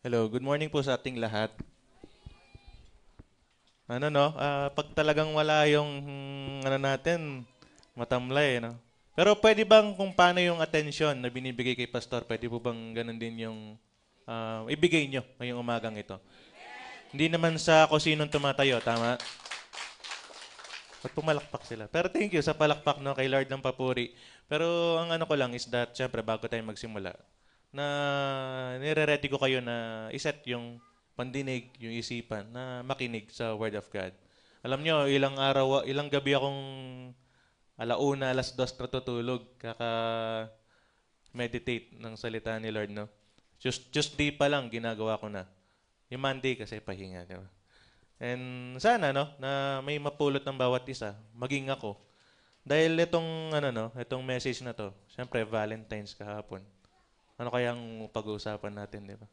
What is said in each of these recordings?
Hello, good morning po sa ating lahat. Pag talagang wala yung ano natin, matamlay, no? Pero pwede bang kung paano yung atensyon na binibigay kay Pastor, pwede po bang ganun din yung ibigay nyo ngayong umagang ito? Hindi naman sa kung sinong tumatayo, tama? Ba't pumalakpak sila? Pero thank you sa palakpak no, kay Lord ng papuri. Pero ang ano ko lang is that, syempre, bago tayo magsimula, na nire-ready ko kayo na iset yung pandinig, yung isipan, na makinig sa Word of God. Alam nyo, ilang araw, ilang gabi akong alauna, alas dos natutulog, meditate ng salita ni Lord, no? Tuesday pa lang, ginagawa ko na. Yung Monday kasi pahinga, di ba? And sana no na may mapulot ng bawat isa, maging ako. Dahil itong message na to, syempre Valentine's kahapon. Ano kayang pag-uusapan natin, di ba?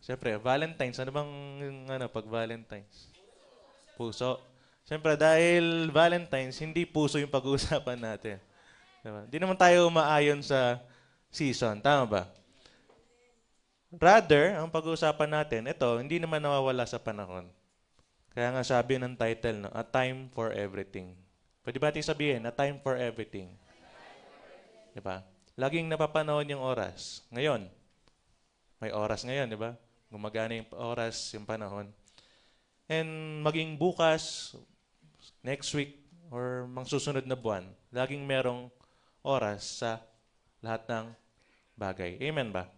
Syempre, Valentine's, ano bang pag Valentine's? Puso. Syempre, dahil Valentine's, hindi puso yung pag-uusapan natin. Diba? Hindi naman tayo umaayon sa season, tama ba? Rather, ang pag-uusapan natin, ito, hindi naman nawawala sa panahon. Kaya nga sabi ng title, no? A Time for Everything. Pwede ba natin sabihin, A Time for Everything? Di ba? Laging napapanahon yung oras. Ngayon, may oras ngayon, di ba? Gumagana yung oras, yung panahon. And maging bukas, next week, or mga susunod na buwan, laging merong oras sa lahat ng bagay. Amen ba?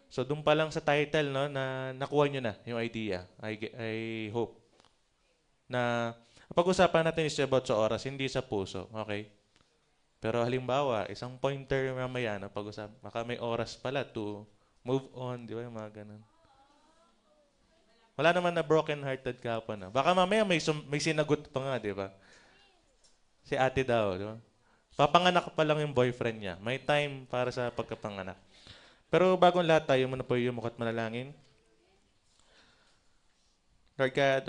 So, doon pa lang sa title, no, na nakuha nyo na yung idea. I hope. Na pag-usapan natin is about sa oras, hindi sa puso. Okay? Pero halimbawa, isang pointer mamaya na pag-usap, baka may oras pala to move on, di ba? Yung mga ganun. Wala naman na broken-hearted ka pa na. Baka mamaya may sinagot pa nga, di ba? Si ate daw, di ba? Papanganak pa lang yung boyfriend niya. May time para sa pagkapanganak. Pero bagong lahat tayo muna po yung mukat manalangin. Lord God,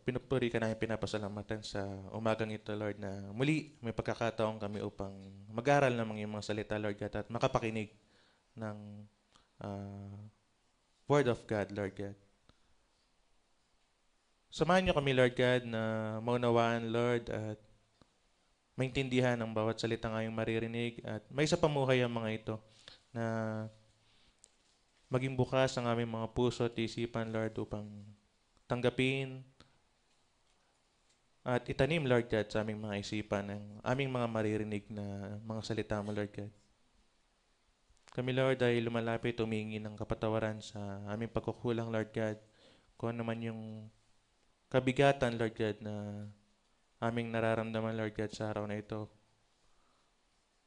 pinupuri ka namin pinapasalamatan sa umagang ito, Lord, na muli may pagkakataon kami upang mag-aral ng mga salita, Lord God, at makapakinig ng uh, Word of God, Lord God. Samahan niyo kami, Lord God, na maunawaan, Lord, at maintindihan ang bawat salita ngayong maririnig at may sa pamuhay ang mga ito na maging bukas ang aming mga puso at isipan, Lord, upang tanggapin at itanim, Lord God, sa aming mga isipan ang aming mga maririnig na mga salita mo, Lord God. Kami, Lord, ay lumalapit, humingi ng kapatawaran sa aming pagkukulang, Lord God. Kung ano man yung kabigatan, Lord God, na aming nararamdaman, Lord God, sa araw na ito.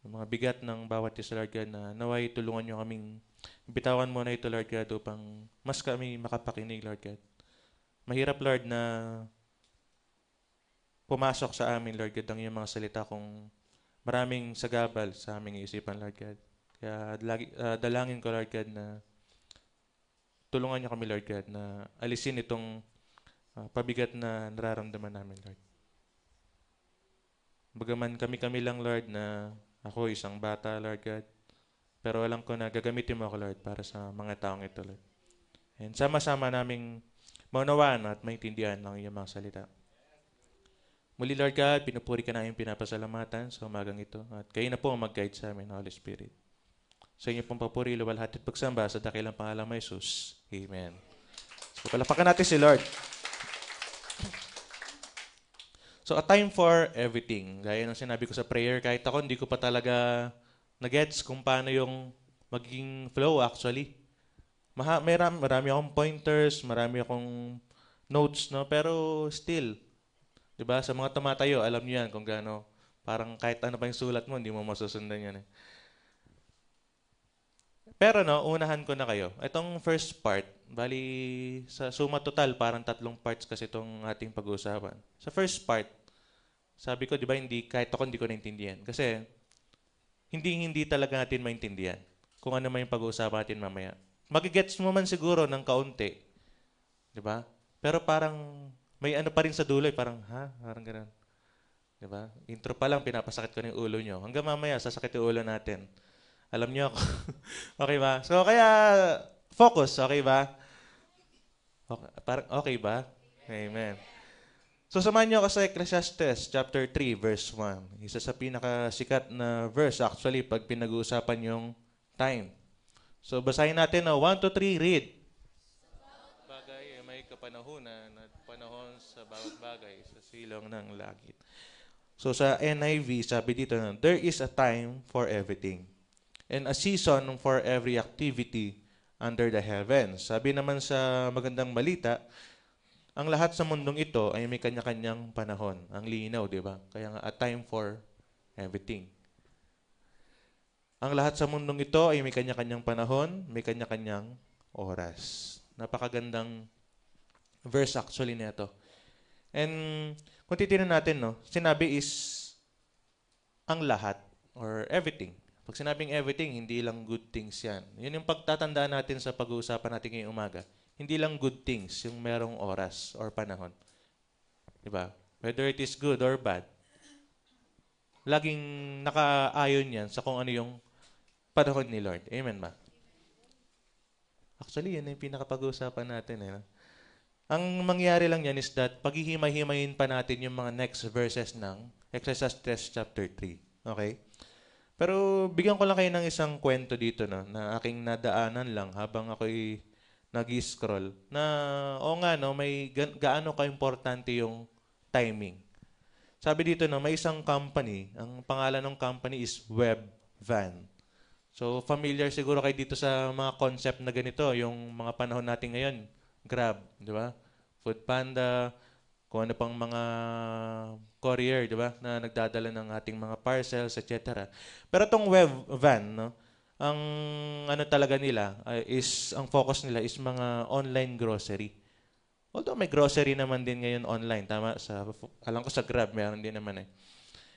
Yung mga bigat ng bawat isa, Lord God, na naway tulungan nyo kaming bitawan mo na ito, Lord God, upang mas kami makapakinig, Lord God. Mahirap, Lord, na pumasok sa amin, Lord God, ang iyong mga salita kung maraming sagabal sa aming isipan, Lord God. Kaya dalangin ko, Lord God, na tulungan niyo kami, Lord God, na alisin itong pabigat na nararamdaman namin, Lord. Bagaman kami-kami lang, Lord, na ako isang bata, Lord God. Pero alam ko na gagamitin mo ako, Lord, para sa mga taong ito, Lord. And sama-sama naming maunawaan at maintindihan ng iyong mga salita. Muli, Lord God, pinupuri ka namin pinapasalamatan sa umagang ito. At kayo na po ang mag-guide sa amin, Holy Spirit. Sa inyo pong papuri, luwalhati at pagsamba sa dakilang pangalan mo, Jesus. Amen. So, palapakan natin si Lord. So, a time for everything. Gaya ng sinabi ko sa prayer, kahit ako hindi ko pa talaga na-gets kung paano yung magiging flow actually. Marami akong pointers, marami akong notes, no? Pero still, 'di ba? Sa mga tumatayo, alam niyo 'yan kung gaano parang kahit ano pa yung sulat mo, hindi mo masusundan 'yan eh. Pero no, unahan ko na kayo. Itong first part, bali sa suma total, parang tatlong parts kasi itong ating pag-uusapan. Sa first part, sabi ko, di ba, hindi, kahit ako hindi ko naintindihan. Kasi, hindi talaga natin maintindihan kung ano man yung pag-uusapan natin mamaya. Magigets mo man siguro ng kaunti, di ba? Pero parang, may ano pa rin sa dulo, parang, ha? Parang ganun. Di ba? Intro pa lang, pinapasakit ko na yung ulo nyo. Hanggang mamaya, sasakit yung ulo natin. Alam niyo ako. Okay ba? So, kaya, Focus, okay ba? Okay, parang okay ba? Amen. So samahan niyo ako sa Ecclesiastes chapter 3 verse 1. Isa sa pinakasikat na verse actually pag pinag-uusapan yung time. So basahin natin na 1 to 3, read. Bagay ay may kapanahunan at panahon sa bawat bagay sa silong ng langit. So sa NIV, sabi dito na, there is a time for everything and a season for every activity under the heavens. Sabi naman sa magandang balita, ang lahat sa mundong ito ay may kanya-kanyang panahon. Ang linaw, di ba? Kaya nga, a time for everything. Ang lahat sa mundong ito ay may kanya-kanyang panahon, may kanya-kanyang oras. Napakagandang verse actually nito. And kung titignan natin, no, sinabi is ang lahat or everything. Pag sinabing everything, hindi lang good things yan. Yun yung pagtatandaan natin sa pag-uusapan natin ngayong umaga. Hindi lang good things yung merong oras or panahon. Diba? Whether it is good or bad, laging nakaayon yan sa kung ano yung panahon ni Lord. Amen ba? Actually, yan yung pinakapag-uusapan natin. Eh. Ang mangyari lang yan is that paghihimay-himayin pa natin yung mga next verses ng Ecclesiastes chapter 3. Okay? Pero bigyan ko lang kayo ng isang kwento dito no, na aking nadaanan lang habang ako'y nag-scroll na o nga no, may gaano ka-importante yung timing. Sabi dito no, may isang company, ang pangalan ng company is Webvan. So familiar siguro kayo dito sa mga concept na ganito, yung mga panahon natin ngayon, Grab, di ba? Foodpanda, kung ano pang mga courier, di ba, na nagdadala ng ating mga parcels, etc. Pero tong Webvan, no, ang ano talaga nila ang focus nila is mga online grocery. Although may grocery naman din ngayon online, tama? Alam ko sa Grab, meron din naman eh.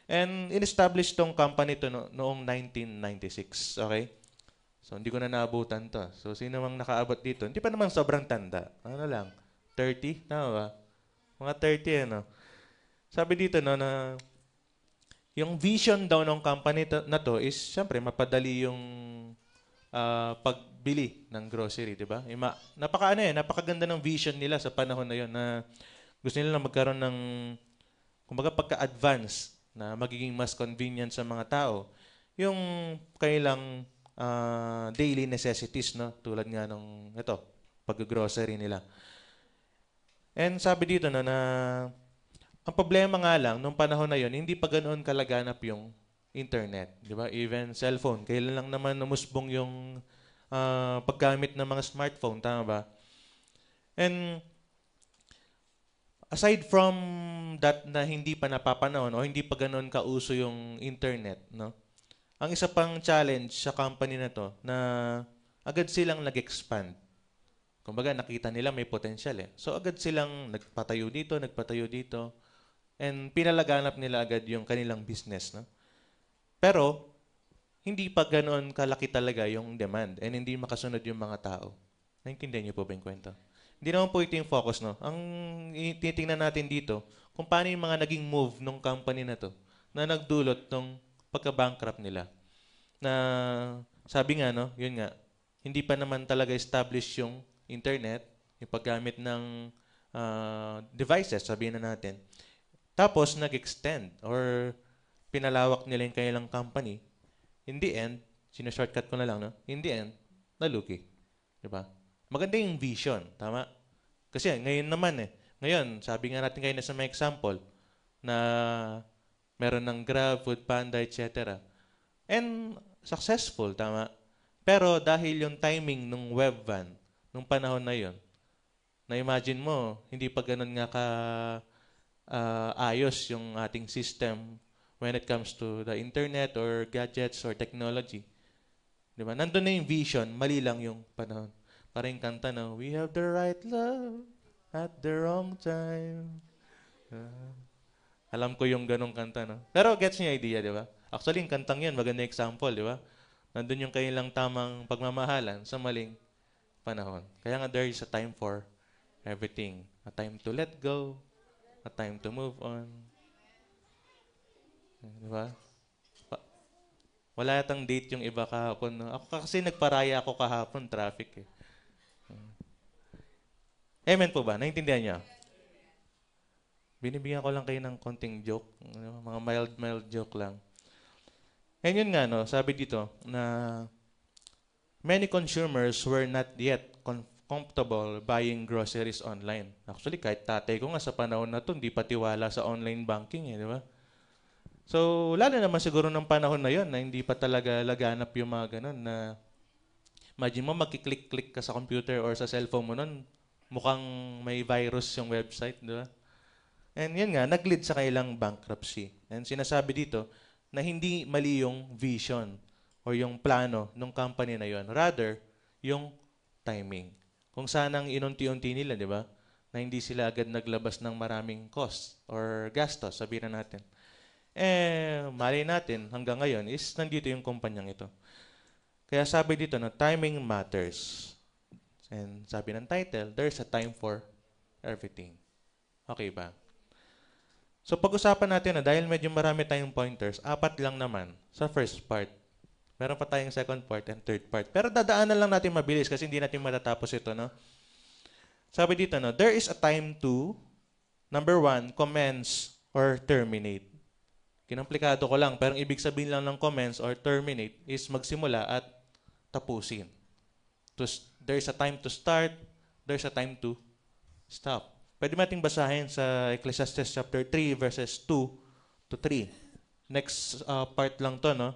And in-establish tong company to noong 1996, okay? So hindi ko na naabutan to. So sino mang nakaabot dito? Hindi pa naman sobrang tanda. Ano lang? 30? Tama ba? Mga 30 ano. Sabi dito no na yung vision daw ng company na to is syempre mapadali yung pagbili ng grocery, di ba? Napakaganda ng vision nila sa panahon na yon na gusto nila na magkaroon ng kumbaga pagka-advance na magiging mas convenient sa mga tao yung kailang daily necessities no tulad nga ng ito pag-grocery nila. And sabi dito na ang problema nga lang, nung panahon na yon, hindi pa ganoon kalaganap yung internet. Di ba? Even cellphone. Kailan lang naman namusbong yung paggamit ng mga smartphone. Tama ba? And aside from that na hindi pa napapanahon o hindi pa ganoon kauso yung internet, no? Ang isa pang challenge sa company na to na agad silang nag-expand. Kumbaga, nakita nila may potential eh. So agad silang nagpatayo dito. And pinalaganap nila agad yung kanilang business. No? Pero, hindi pa ganoon kalaki talaga yung demand and hindi makasunod yung mga tao. Naintindihan niyo po ba yung kwento? Hindi naman po ito yung focus. No? Ang titingnan natin dito, kung paano yung mga naging move ng company na to na nagdulot ng pagka-bankrupt nila. Na sabi nga, no, yun nga, hindi pa naman talaga established yung internet, yung paggamit ng devices, sabihin na natin. Tapos, nag-extend or pinalawak nila yung kanilang company. In the end, sinashortcut ko na lang, no? In the end, nalugi. Diba? Maganda yung vision, tama? Kasi ngayon naman ngayon, sabi nga natin kayo na sa may example, na meron ng Grab, Foodpanda, etc. And successful, tama? Pero dahil yung timing ng Webvan, nung panahon na yon, na-imagine mo, hindi pa ganun nga ayos yung ating system when it comes to the internet or gadgets or technology. Di ba? Nandun na yung vision, mali lang yung panahon. Parang yung kanta na, we have the right love at the wrong time. Alam ko yung ganong kanta, no? Pero gets niyo yung idea, di ba? Actually, yung kantang yun, maganda example, di ba? Nandun yung kailang tamang pagmamahalan sa maling panahon. Kaya nga there is a time for everything. A time to let go, a time to move on. Di ba? Wala yatang date yung iba kahapon. No? Ako kasi nagparaya ako kahapon, traffic eh. Amen po ba? Naintindihan niyo? Binibigyan ko lang kayo ng konting joke. Mga mild joke lang. And yun nga, no, sabi dito na many consumers were not yet comfortable buying groceries online. Actually, kahit tatay ko nga sa panahon na to, hindi pa tiwala sa online banking, di ba? So, lalo naman siguro ng panahon na yon na hindi pa talaga laganap yung mga ganun na imagine mo magkiklik-click ka sa computer or sa cellphone mo nun, mukhang may virus yung website, di ba? And yun nga, nag-lead sa kailang bankruptcy. And sinasabi dito na hindi mali yung vision o yung plano ng company na yon. Rather, yung timing. Kung saan ang inunti-unti nila, di ba? Na hindi sila agad naglabas ng maraming cost or gastos, sabihin na natin. Mali natin hanggang ngayon is nandito yung kumpanyang ito. Kaya sabi dito na timing matters. And sabi ng title, there's a time for everything. Okay ba? So pag-usapan natin na dahil medyo marami tayong pointers, 4 lang naman sa first part. Meron pa tayong second part and third part. Pero dadaanan lang natin mabilis kasi hindi natin matatapos ito, no? Sabi dito, no, there is a time to, number 1, commence or terminate. Kinamplikado ko lang, pero ibig sabihin lang ng commence or terminate is magsimula at tapusin. There's a time to start, there's a time to stop. Pwede nating basahin sa Ecclesiastes chapter 3 verses 2 to 3. Next part lang to, no,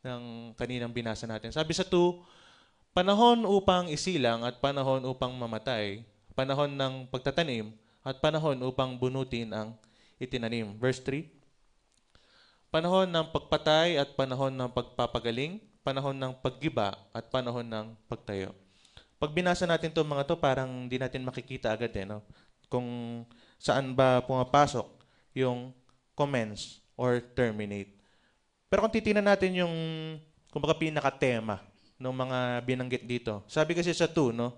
ng kaninang binasa natin. Sabi sa 2, panahon upang isilang at panahon upang mamatay, panahon ng pagtatanim at panahon upang bunutin ang itinanim. Verse 3, panahon ng pagpatay at panahon ng pagpapagaling, panahon ng paggiba at panahon ng pagtayo. Pag binasa natin itong mga to, parang hindi natin makikita agad no? Kung saan ba pumapasok yung commence or terminate. Pero kung titingnan natin yung kumbaga pinaka-tema ng mga binanggit dito. Sabi kasi sa 2, no?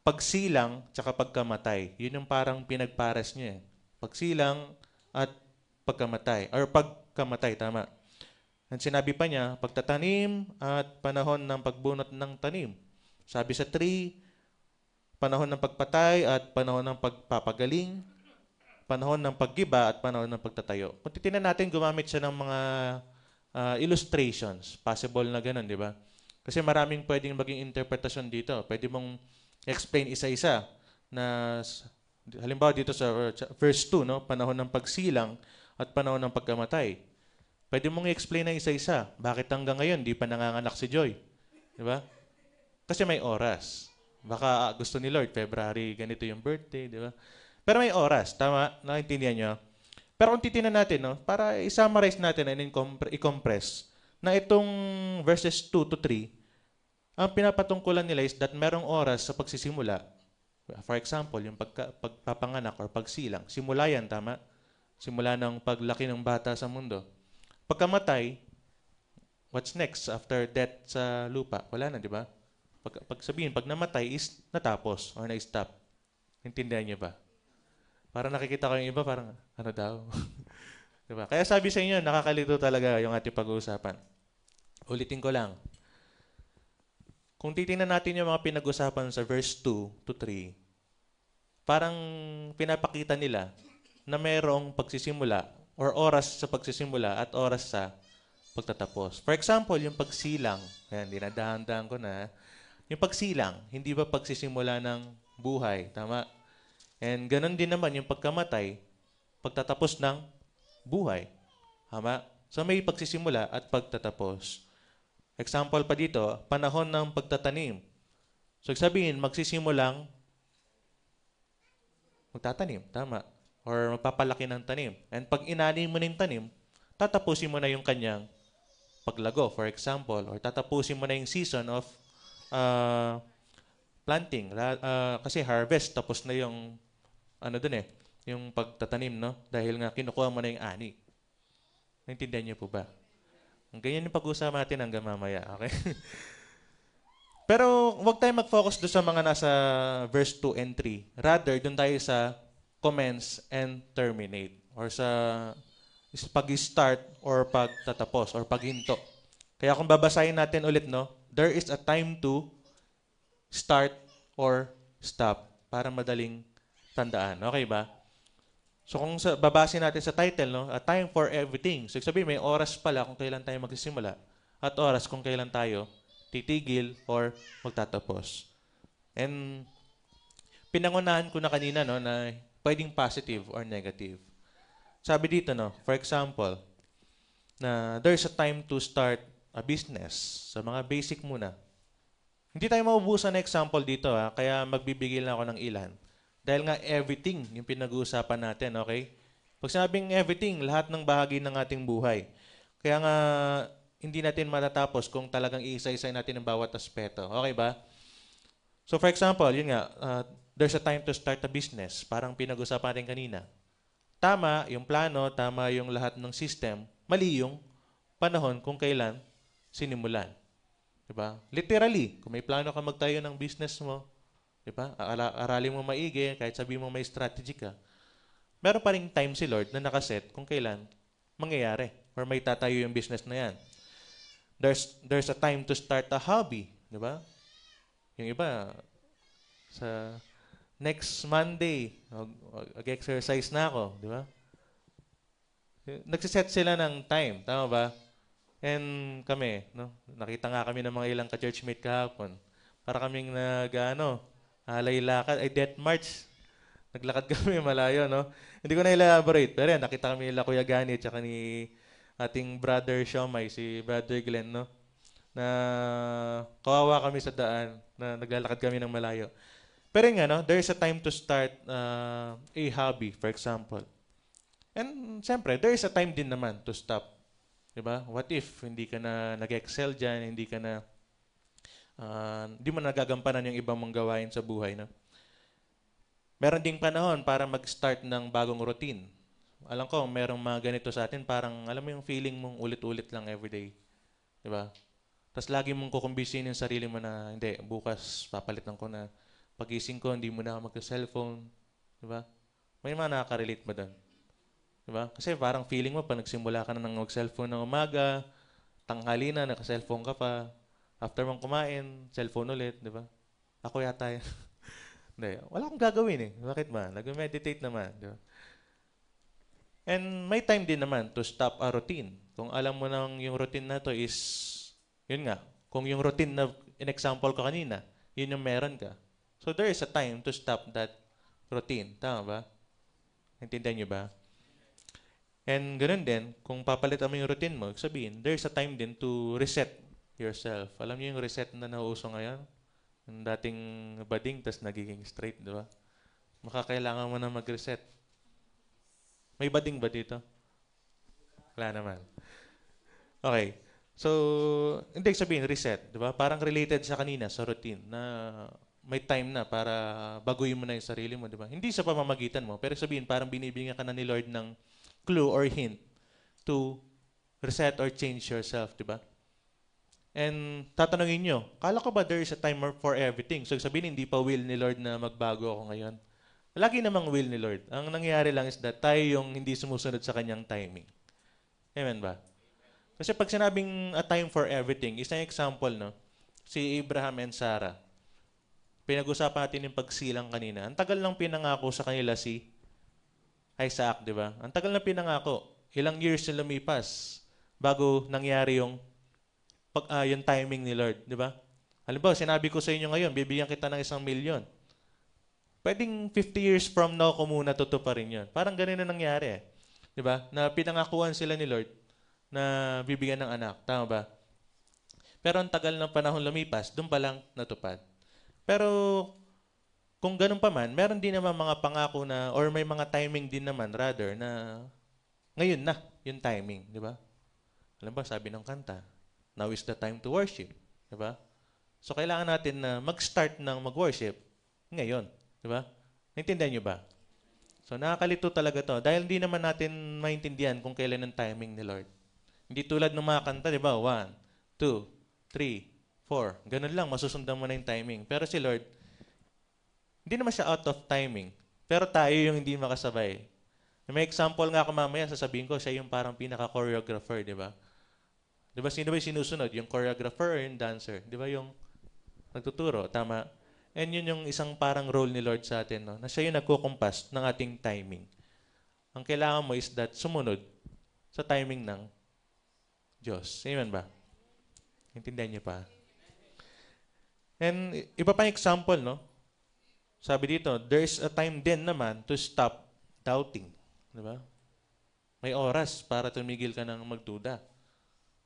Pagsilang tsaka pagkamatay. Yun yung parang pinagpares niya. Pagsilang at pagkamatay. Or pagkamatay, tama. Ang sinabi pa niya, pagtatanim at panahon ng pagbunot ng tanim. Sabi sa 3, panahon ng pagpatay at panahon ng pagpapagaling, panahon ng paggiba at panahon ng pagtatayo. Kung titingnan natin, gumamit siya ng mga illustrations. Possible na ganun, di ba? Kasi maraming pwedeng maging interpretasyon dito. Pwede mong explain isa-isa na halimbawa dito sa verse 2, no? Panahon ng pagsilang at panahon ng pagkamatay. Pwede mong i-explain na isa-isa. Bakit hanggang ngayon di pa nanganganak si Joy? Di ba? Kasi may oras. Baka gusto ni Lord, February, ganito yung birthday, di ba? Pero may oras. Tama? Naintindihan nyo? Pero kung titingnan natin, no, para i-summarize natin and i-compress, na itong verses 2 to 3, ang pinapatungkulan nila is that merong oras sa pagsisimula. For example, yung pagpapanganak or pagsilang. Simula yan, tama? Simula ng paglaki ng bata sa mundo. Pagkamatay, what's next after death sa lupa? Wala na, di ba? Pag sabihin, pag namatay is natapos or na-stop. Intindihan niyo ba? Para nakikita ko yung iba, parang ano daw? Diba? Kaya sabi sa inyo, nakakalito talaga yung ating pag-uusapan. Ulitin ko lang. Kung titingnan natin yung mga pinag-usapan sa verse 2 to 3, parang pinapakita nila na mayroong pagsisimula or oras sa pagsisimula at oras sa pagtatapos. For example, yung pagsilang. Ayan, dinadahan-dahan ko na. Yung pagsilang, hindi ba pagsisimula ng buhay? Tama? And ganun din naman yung pagkamatay, pagtatapos ng buhay. Tama? So may pagsisimula at pagtatapos. Example pa dito, panahon ng pagtatanim. So sabihin, magsisimulang magtatanim. Tama? Or magpapalaki ng tanim. And pag inanim mo na yung tanim, tatapusin mo na yung kanyang paglago, for example. Or tatapusin mo na yung season of planting. Kasi harvest, tapos na yung yung pagtatanim, no? Dahil nga kinukuha mo na yung ani. Naintindihan niyo po ba? Ganyan yung pag-uusap natin hanggang mamaya, okay? Pero huwag tayo mag-focus doon sa mga nasa verse 2 and 3. Rather, doon tayo sa commence and terminate. Or sa pag-start or pagtatapos or paghinto. Kaya kung babasahin natin ulit, no? There is a time to start or stop para madaling tandaan. Okay ba? So kung babase natin sa title, no, a time for everything. So sabihin may oras pala kung kailan tayo magsisimula at oras kung kailan tayo titigil or magtatapos. And pinangunahan ko na kanina no na pwedeng positive or negative. Sabi dito no, for example, na there's a time to start a business. Sa mga basic muna. Hindi tayo maubusan na example dito kaya magbibigay lang ako ng ilan. Dahil nga everything yung pinag-uusapan natin, okay? Pag sinabing everything, lahat ng bahagi ng ating buhay. Kaya nga hindi natin matatapos kung talagang iisa-isa natin ang bawat aspeto. Okay ba? So for example, yun nga, there's a time to start a business. Parang pinag-usapan natin kanina. Tama yung plano, tama yung lahat ng system. Mali yung panahon kung kailan sinimulan. Diba? Literally, kung may plano ka magtayo ng business mo, diba? Aralin mo maigi, kahit sabi mo may strategy ka. Meron pa ring time si Lord na nakaset kung kailan mangyayari or may tatayo yung business na yan. There's a time to start a hobby, diba? Yung iba, sa next Monday, mag-exercise na ako, diba? Nagsiset sila ng time, tama ba? And kami, no? Nakita nga kami ng mga ilang ka-churchmate kahapon. Para kaming alay lakad, ay death march. Naglakad kami malayo, no? Hindi ko na elaborate, pero yan, nakita kami nila Kuya Gani at saka ni ating brother Siomay, si Brother Glenn, no? Na kawawa kami sa daan, na naglalakad kami ng malayo. Pero nga, no? There's a time to start a hobby, for example. And siyempre, there is a time din naman to stop. Diba? What if hindi ka na nag-excel dyan, hindi ka na hindi mo nagagampanan yung ibang mong gawain sa buhay, no? Meron ding panahon para mag-start ng bagong routine. Alam ko, merong mga ganito sa atin, parang alam mo yung feeling mong ulit-ulit lang everyday. Diba? Tapos lagi mong kukumbisiin yung sarili mo na, hindi, bukas papalitan ko na. Pagising ko, hindi mo na ako mag-cellphone. Diba? May mga nakaka-relate ba doon? Diba? Kasi parang feeling mo, pag nagsimula ka na ng mag-cellphone ng umaga, tanghali na, naka-cellphone ka pa. After mong kumain, cellphone ulit, diba? Ako yata yan. Hindi, wala akong gagawin eh. Bakit ba? Nag-meditate naman, diba? And may time din naman to stop a routine. Kung alam mo nang yung routine na to is, yun nga, kung yung routine na in-example ko kanina, yun yung meron ka. So there is a time to stop that routine. Tama ba? Intindihan nyo ba? And ganoon din, kung papalitan mo yung routine mo, sabihin, there's a time din to reset yourself. Alam niyo yung reset na nauuso ngayon? Yung dating bading, tas nagiging straight, di ba? Makakailangan mo na mag-reset. May bading ba dito? Wala naman. Okay. So, hindi sabihin, reset, di ba? Parang related sa kanina, sa routine, na may time na para baguhin mo na yung sarili mo, di ba? Hindi sa pamamagitan mo, pero sabihin, parang binibigyan ka na ni Lord ng clue or hint to reset or change yourself, di ba? And tatanungin nyo, kala ko ba there is a timer for everything? So sabihin, hindi pa will ni Lord na magbago ako ngayon. Lagi namang will ni Lord. Ang nangyayari lang is that tayo yung hindi sumusunod sa kanyang timing. Amen ba? Kasi pag sinabing a time for everything, isang example, no? Si Abraham and Sarah. Pinag-usapan natin yung pagsilang kanina. Ang tagal lang pinangako sa kanila si Isaac, di ba? Ang tagal na pinangako. Ilang years na lumipas bago nangyari yung timing ni Lord, di ba? Halimbawa, sinabi ko sa inyo ngayon, bibigyan kita ng 1,000,000. Pwedeng 50 years from now ko muna tutuparin yun. Parang ganun na nangyari eh. Di ba? Na pinangakuan sila ni Lord na bibigyan ng anak. Tama ba? Pero ang tagal ng panahon lumipas, doon pa lang natupad. Pero kung ganun pa man, meron din naman mga pangako na, or may mga timing din naman, rather, na ngayon na yung timing, di ba? Alam ba, sabi ng kanta, now is the time to worship, di ba? So, kailangan natin na mag-start ng mag-worship ngayon, di ba? Naintindihan nyo ba? So, nakakalito talaga to. Dahil hindi naman natin maintindihan kung kailan ang timing ni Lord. Hindi tulad ng mga kanta, di ba? 1, 2, 3, 4. Ganun lang, masusundan mo na yung timing. Pero si Lord, hindi naman siya out of timing. Pero tayo yung hindi makasabay. May example nga ako mamaya, sasabihin ko, siya yung parang pinaka-choreographer, di ba? Di ba, sino ba yung sinusunod? Yung choreographer or yung dancer? Di ba yung nagtuturo? Tama. And yun yung isang parang role ni Lord sa atin, no? Na siya yung nagkukumpas ng ating timing. Ang kailangan mo is that sumunod sa timing ng Diyos. Amen ba? Intindihan niyo pa? And iba pa example, no? Sabi dito, there's a time din naman to stop doubting. Di ba? May oras para tumigil ka ng magduda.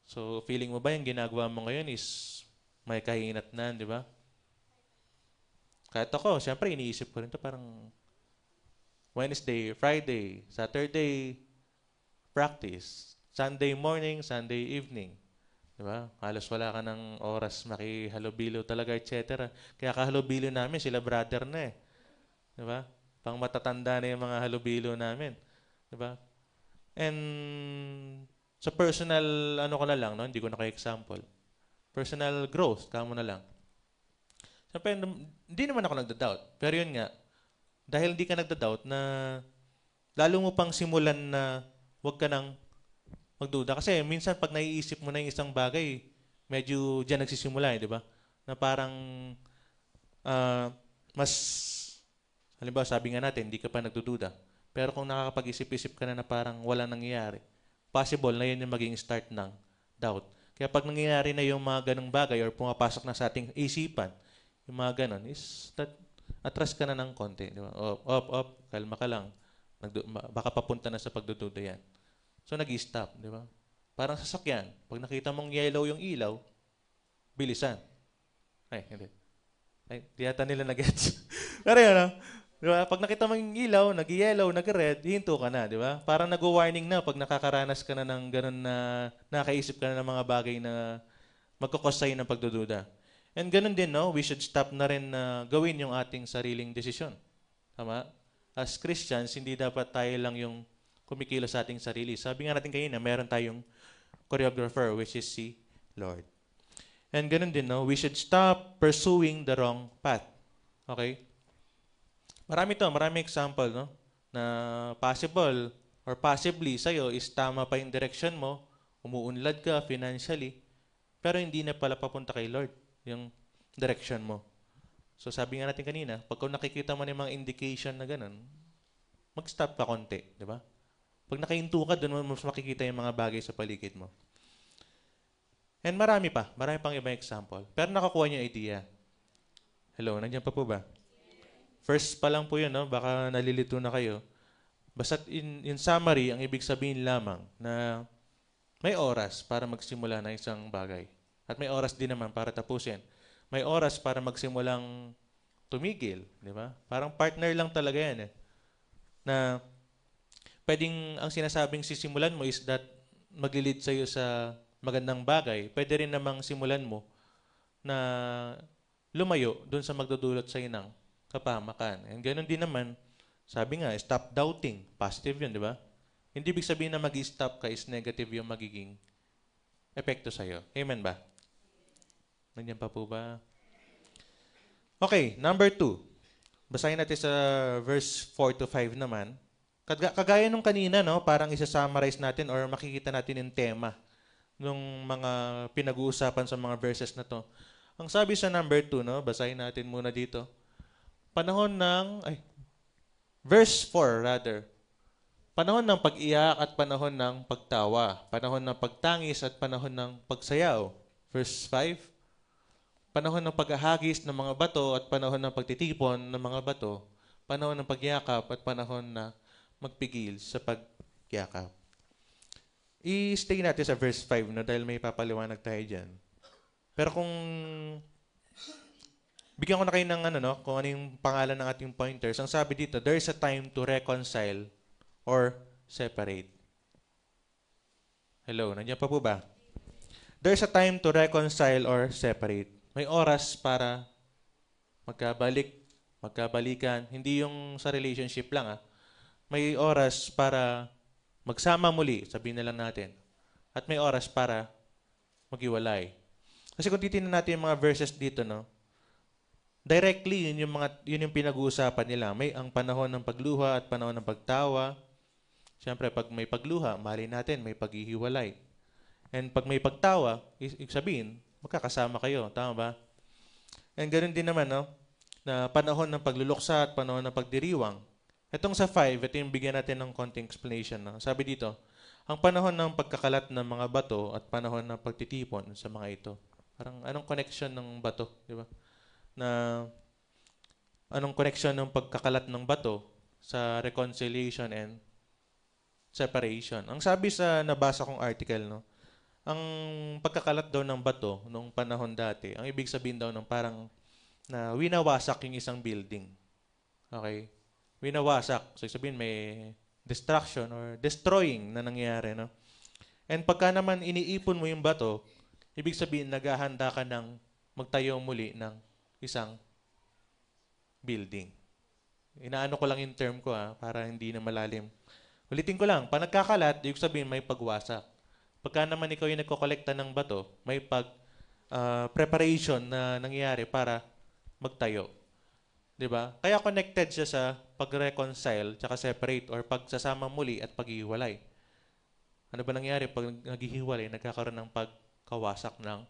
So, feeling mo ba yung ginagawa mo ngayon is may kahinatnan, di ba? Kahit ako, syempre iniisip ko rin to parang Wednesday, Friday, Saturday, practice. Sunday morning, Sunday evening. Diba? Halos wala ka ng oras makihalubilo talaga, etc. Kaya kahalubilo namin, sila brother na eh. Diba? Pang matatanda na yung mga halubilo namin. Diba? And sa personal, ano ko na lang, no? Hindi ko na example. Personal growth, kamo na lang. Siyempre, hindi naman ako nagda-doubt. Pero yun nga, dahil hindi ka nagda-doubt na lalo mo pang simulan na huwag ka nang magduda. Kasi minsan pag naiisip mo na yung isang bagay, medyo dyan nagsisimula, di ba? Na parang mas, halimbawa sabi nga natin, hindi ka pa nagdududa. Pero kung nakakapag-isip-isip ka na parang wala nangyayari, possible na yun yung maging start ng doubt. Kaya pag nangyayari na yung mga ganong bagay or pumapasok na sa ating isipan, yung mga ganon, is that atras ka na ng konti. Di ba? Up, kalma ka lang. Baka papunta na sa pagdududa yan. So, nag-i-stop, di ba? Parang sasakyan. Pag nakita mong yellow yung ilaw, bilisan. Ay, hindi. Ay, di yata nila nag-gets. Pero yun, no? Di ba? Pag nakita mong ilaw, nag-yellow, nag-red, hinto ka na, di ba? Parang nag-warning na pag nakakaranas ka na ng ganun na nakaisip ka na ng mga bagay na magkakos sa'yo ng pagdududa. And ganun din, no? We should stop na rin na gawin yung ating sariling desisyon. Tama? As Christians, hindi dapat tayo lang yung kumikilos sa ating sarili. Sabi nga natin kanina, meron tayong choreographer, which is si Lord. And ganun din, no? We should stop pursuing the wrong path. Okay? Marami example, no? Na possible or possibly sa'yo is tama pa yung direction mo, umuunlad ka financially, pero hindi na pala papunta kay Lord yung direction mo. So sabi nga natin kanina, pag nakikita mo ng mga indication na ganun, mag-stop ka konti, di ba? Pag nakahinto ka, doon mo mas makikita yung mga bagay sa paligid mo. And marami pang ibang example. Pero nakakuha niyo idea. Hello, nandiyan pa po ba? First pa lang po yun, no? Baka nalilito na kayo. Basta in summary, ang ibig sabihin lamang na may oras para magsimula ng isang bagay. At may oras din naman para tapusin. May oras para magsimulang tumigil, di ba? Parang partner lang talaga yan eh. Na pwedeng ang sinasabing sisimulan mo is that maglilid sa'yo sa magandang bagay. Pwede rin namang simulan mo na lumayo dun sa magdudulot sa'yo ng kapahamakan. And ganoon din naman, sabi nga, stop doubting. Positive yun, di ba? Hindi ibig sabihin na mag-stop ka is negative yung magiging epekto sa'yo. Amen ba? Nandiyan pa po ba? Okay, number 2. Basahin natin sa verse 4 to 5 naman. Kagaya nung kanina, no, parang isa-summarize natin or makikita natin yung tema nung mga pinag-uusapan sa mga verses na to. Ang sabi sa number 2, no, basahin natin muna dito. Verse 4 rather. Panahon ng pag-iyak at panahon ng pagtawa. Panahon ng pagtangis at panahon ng pagsayaw. Verse 5. Panahon ng paghahagis ng mga bato at panahon ng pagtitipon ng mga bato. Panahon ng pagyakap at panahon na magpigil sa pagyakap. I-stay natin sa verse 5 na dahil may papaliwanag tayo dyan. Pero kung bigyan ko na kayo ng kung ano yung pangalan ng ating pointers, ang sabi dito, there is a time to reconcile or separate. Hello, nandiyan pa po ba? There is a time to reconcile or separate. May oras para magkabalikan. Hindi yung sa relationship lang May oras para magsama muli, sabihin na lang natin. At may oras para maghiwalay. Kasi kung titingnan natin yung mga verses dito, no, directly, yun yung pinag-uusapan nila. May ang panahon ng pagluha at panahon ng pagtawa. Siyempre, pag may pagluha, mahalin natin, may paghihiwalay. And pag may pagtawa, sabihin, magkakasama kayo. Tama ba? And ganoon din naman, no, na panahon ng pagluluksa at panahon ng pagdiriwang. Itong sa 5, ito yung bigyan natin ng konting explanation. No? Sabi dito, ang panahon ng pagkakalat ng mga bato at panahon ng pagtitipon sa mga ito. Parang anong connection ng bato, di ba? Na anong connection ng pagkakalat ng bato sa reconciliation and separation. Ang sabi sa nabasa kong article, no, ang pagkakalat daw ng bato nung panahon dati, ang ibig sabihin daw ng parang na winawasak yung isang building. Okay? Winawasak. So, sabihin may destruction or destroying na nangyayari. No? And pagka naman iniipon mo yung bato, ibig sabihin naghahanda ka ng magtayo muli ng isang building. Inaano ko lang yung term ko para hindi na malalim. Ulitin ko lang, pag nagkakalat, ibig sabihin may pagwasak. Pagka naman ikaw yung nagkokolekta ng bato, may preparation na nangyayari para magtayo. 'Di ba? Kaya connected siya sa pag-reconcile, tsaka separate, or pagsasama muli at paghihiwalay. Ano ba nangyayari pag naghihiwalay, nagkakaroon ng pagkawasak ng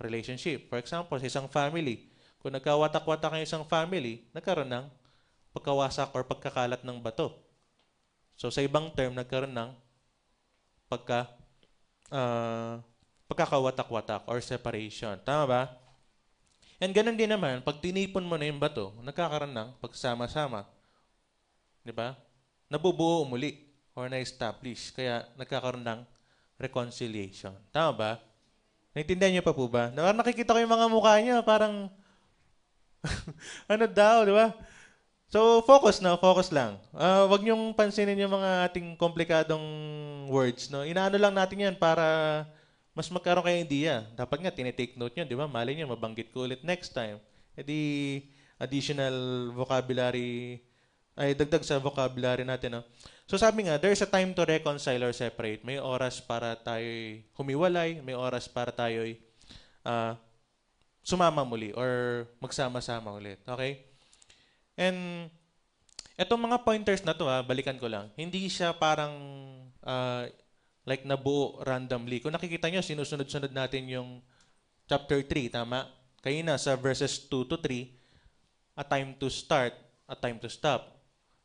relationship? For example, sa isang family, kung nagkawatak-watak ang isang family, nagkaroon ng pagkawasak or pagkakalat ng bato. So, sa ibang term, nagkaroon ng pagkakawatak-watak or separation. Tama ba? And ganun din naman, pag tinipon mo na yung bato, nagkakaroon ng pagsama-sama. Di ba? Nabubuo muli or na-establish. Kaya nagkakaroon ng reconciliation. Tama ba? Naintindihan niyo pa po ba? Nakikita ko yung mga mukha niyo, parang ano daw, di ba? So, focus lang. Wag niyong pansinin yung mga ating komplikadong words. No? Inaano lang natin yan para mas magkaroon kayo idea. Dapat nga, tinitake note nyo, di ba? Mali nyo, mabanggit ko ulit next time. E di, additional vocabulary, ay dagdag sa vocabulary natin. No? So sabi nga, there's a time to reconcile or separate. May oras para tayo humiwalay, may oras para tayo sumama muli or magsama-sama ulit. Okay? And etong mga pointers na to, balikan ko lang. Hindi siya parang like nabuo randomly. Kung nakikita nyo, sinusunod-sunod natin yung chapter 3, tama? Kanina sa verses 2 to 3, a time to start, a time to stop.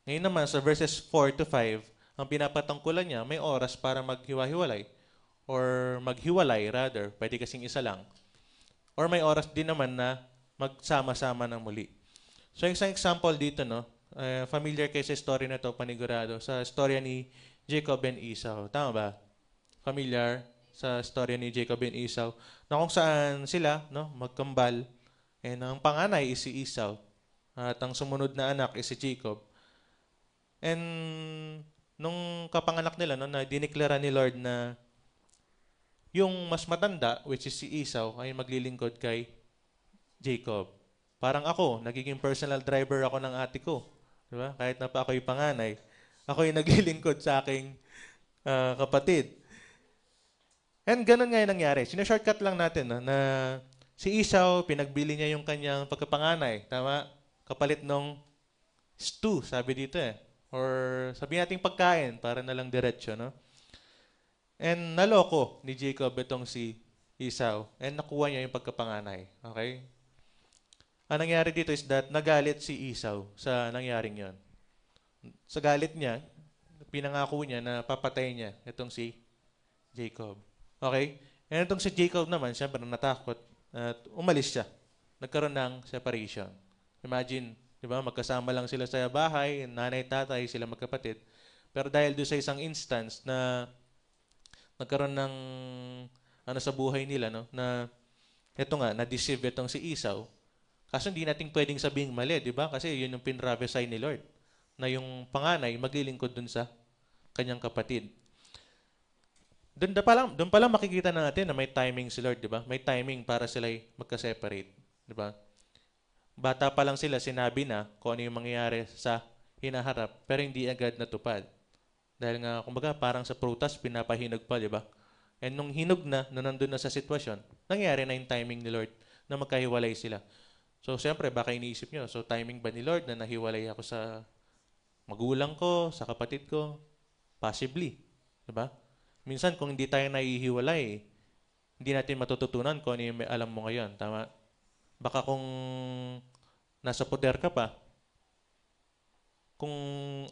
Ngayon naman sa verses 4 to 5, ang pinapatungkulan niya, may oras para maghiwa-hiwalay or maghiwalay rather, pwede kasing isa lang. Or may oras din naman na magsama-sama ng muli. So, isang example dito, no? Familiar kayo sa story na to, panigurado. Sa storya ni Jacob and Esau. Tama ba? Familiar sa storya ni Jacob and Esau. Na kung saan sila, no? Magkambal. And ang panganay is si Esau. At ang sumunod na anak is si Jacob. And nung kapanganak nila, no, na dineklara ni Lord na yung mas matanda, which is si Esau, ay maglilingkod kay Jacob. Parang ako, nagiging personal driver ako ng ate ko. Diba? Kahit na pa ako yung panganay, ako yung naglilingkod sa aking kapatid. And ganun nga yung nangyari. Sinashortcut lang natin na si Esau, pinagbili niya yung kanyang pagkapanganay. Tama? Kapalit nung stew, sabi dito eh. Or sabi natin pagkain, para na lang diretsyo. No? And naloko ni Jacob itong si Esau. And nakuha niya yung pagkapanganay. Okay? Ang nangyari dito is that nagalit si Esau sa nangyaring yon. Sa galit niya, pinangako niya na papatay niya itong si Jacob. Okay? And itong si Jacob naman, siyempre natakot at umalis siya. Nagkaroon ng separation. Imagine, di ba, magkasama lang sila sa bahay, nanay, tatay, sila magkapatid. Pero dahil doon sa isang instance na nagkaroon ng sa buhay nila, no, na eto nga, na-deceive itong si Esau. Kaso hindi natin pwedeng sabihing mali, di ba? Kasi yun yung pinraphesy ni Lord. Na yung panganay, maglilingkod dun sa kanyang kapatid. Doon pa lang makikita na natin na may timing si Lord, di ba? May timing para sila magka-separate, di ba? Bata pa lang sila, sinabi na kung ano yung mangyayari sa hinaharap, pero hindi agad natupad. Dahil nga, kumbaga, parang sa prutas, pinapahinog pa, di ba? And nung hinog na, nung nandun na sa sitwasyon, nangyari na yung timing ni Lord na magkahiwalay sila. So, siyempre, baka iniisip nyo, so timing ba ni Lord na nahiwalay ako sa magulang ko, sa kapatid ko? Possibly. Diba? Minsan, kung hindi tayo nahihiwalay, hindi natin matututunan kung ano yung may alam mo ngayon. Tama? Baka kung nasa poder ka pa, kung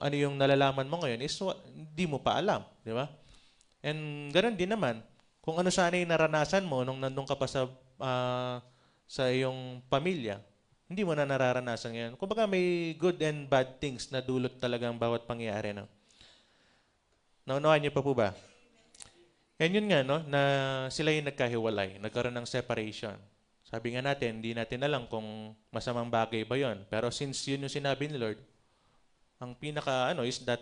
ano yung nalalaman mo ngayon is hindi mo pa alam, di ba? And ganoon din naman, kung ano sana yung naranasan mo nung nandun ka pa sa iyong pamilya, hindi mo na nararanasan ngayon. Kumbaga may good and bad things na dulot talaga ang bawat pangyayari. No? Naunawaan niyo pa po ba? And yun nga, no, na sila yung nagkahiwalay, nagkaroon ng separation. Sabi nga natin, hindi natin alam kung masamang bagay ba yon. Pero since yun yung sinabi ni Lord, ang pinaka is that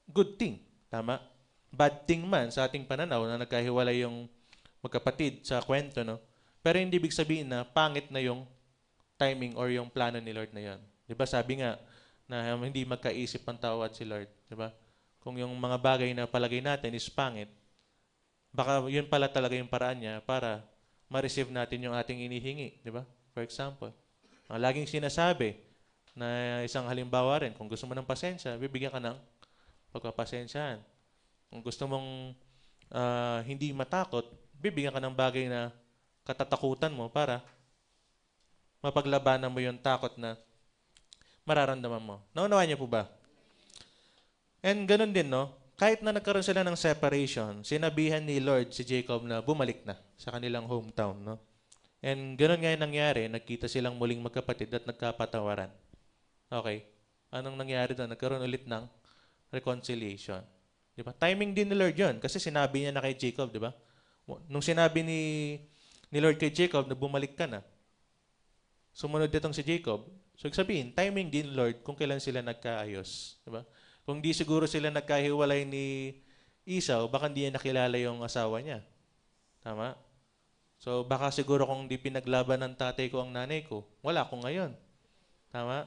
good thing. Tama? Bad thing man sa ating pananaw na nagkahiwalay yung magkapatid sa kwento, no? Pero hindi ibig sabihin na pangit na yung timing or yung plano ni Lord na yon. 'Di ba? Sabi nga na hindi magkaisip ang tao at si Lord, 'di ba? Kung yung mga bagay na palagay natin is pangit, baka yun pala talaga yung paraan niya para ma-receive natin yung ating inihingi, 'di ba? For example, ang laging sinasabi na isang halimbawa rin, kung gusto mo ng pasensya, bibigyan ka ng pagpapasensyahan. Kung gusto mong hindi matakot, bibigyan ka ng bagay na katatakutan mo para mapaglabanan mo yung takot na mararamdaman mo. Naunawaan niyo po ba? And ganun din, no? Kahit na nagkaroon sila ng separation, sinabihan ni Lord si Jacob na bumalik na sa kanilang hometown, no? And ganun nga yung nangyari, nagkita silang muling magkapatid at nagkapatawaran. Okay. Anong nangyari doon? Nagkaroon ulit ng reconciliation. Di ba? Timing din ni Lord yun. Kasi sinabi niya na kay Jacob, di ba? Nung sinabi ni Lord kay Jacob na bumalik ka na, sumunod itong si Jacob. So, sabihin, timing din Lord kung kailan sila nagkaayos. Di ba? Kung di siguro sila nagkahiwalay ni Esau, baka hindi niya nakilala yung asawa niya. Tama? So, baka siguro kung di pinaglaban ng tatay ko ang nanay ko, wala ko ngayon. Tama?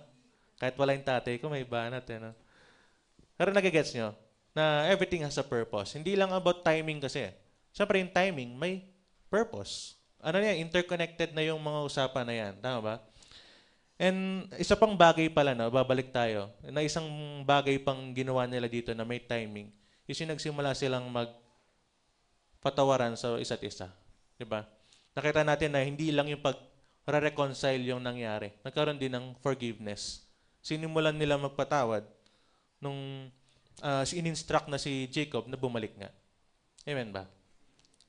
Kahit wala yung tatay ko, may banat. No? Pero nagigets nyo na everything has a purpose. Hindi lang about timing kasi. Siyempre yung timing, may purpose. Ano yan? Interconnected na yung mga usapan na yan. Tama ba? And isa pang bagay pala, no? Babalik tayo. Na isang bagay pang ginawa nila dito na may timing. Is yung nagsimula silang magpatawaran sa isa't isa. Diba? Nakita natin na hindi lang yung pag-reconcile yung nangyari. Nagkaroon din ng forgiveness. Sinimulan nila magpatawad nung in-instruct na si Jacob na bumalik nga. Amen ba?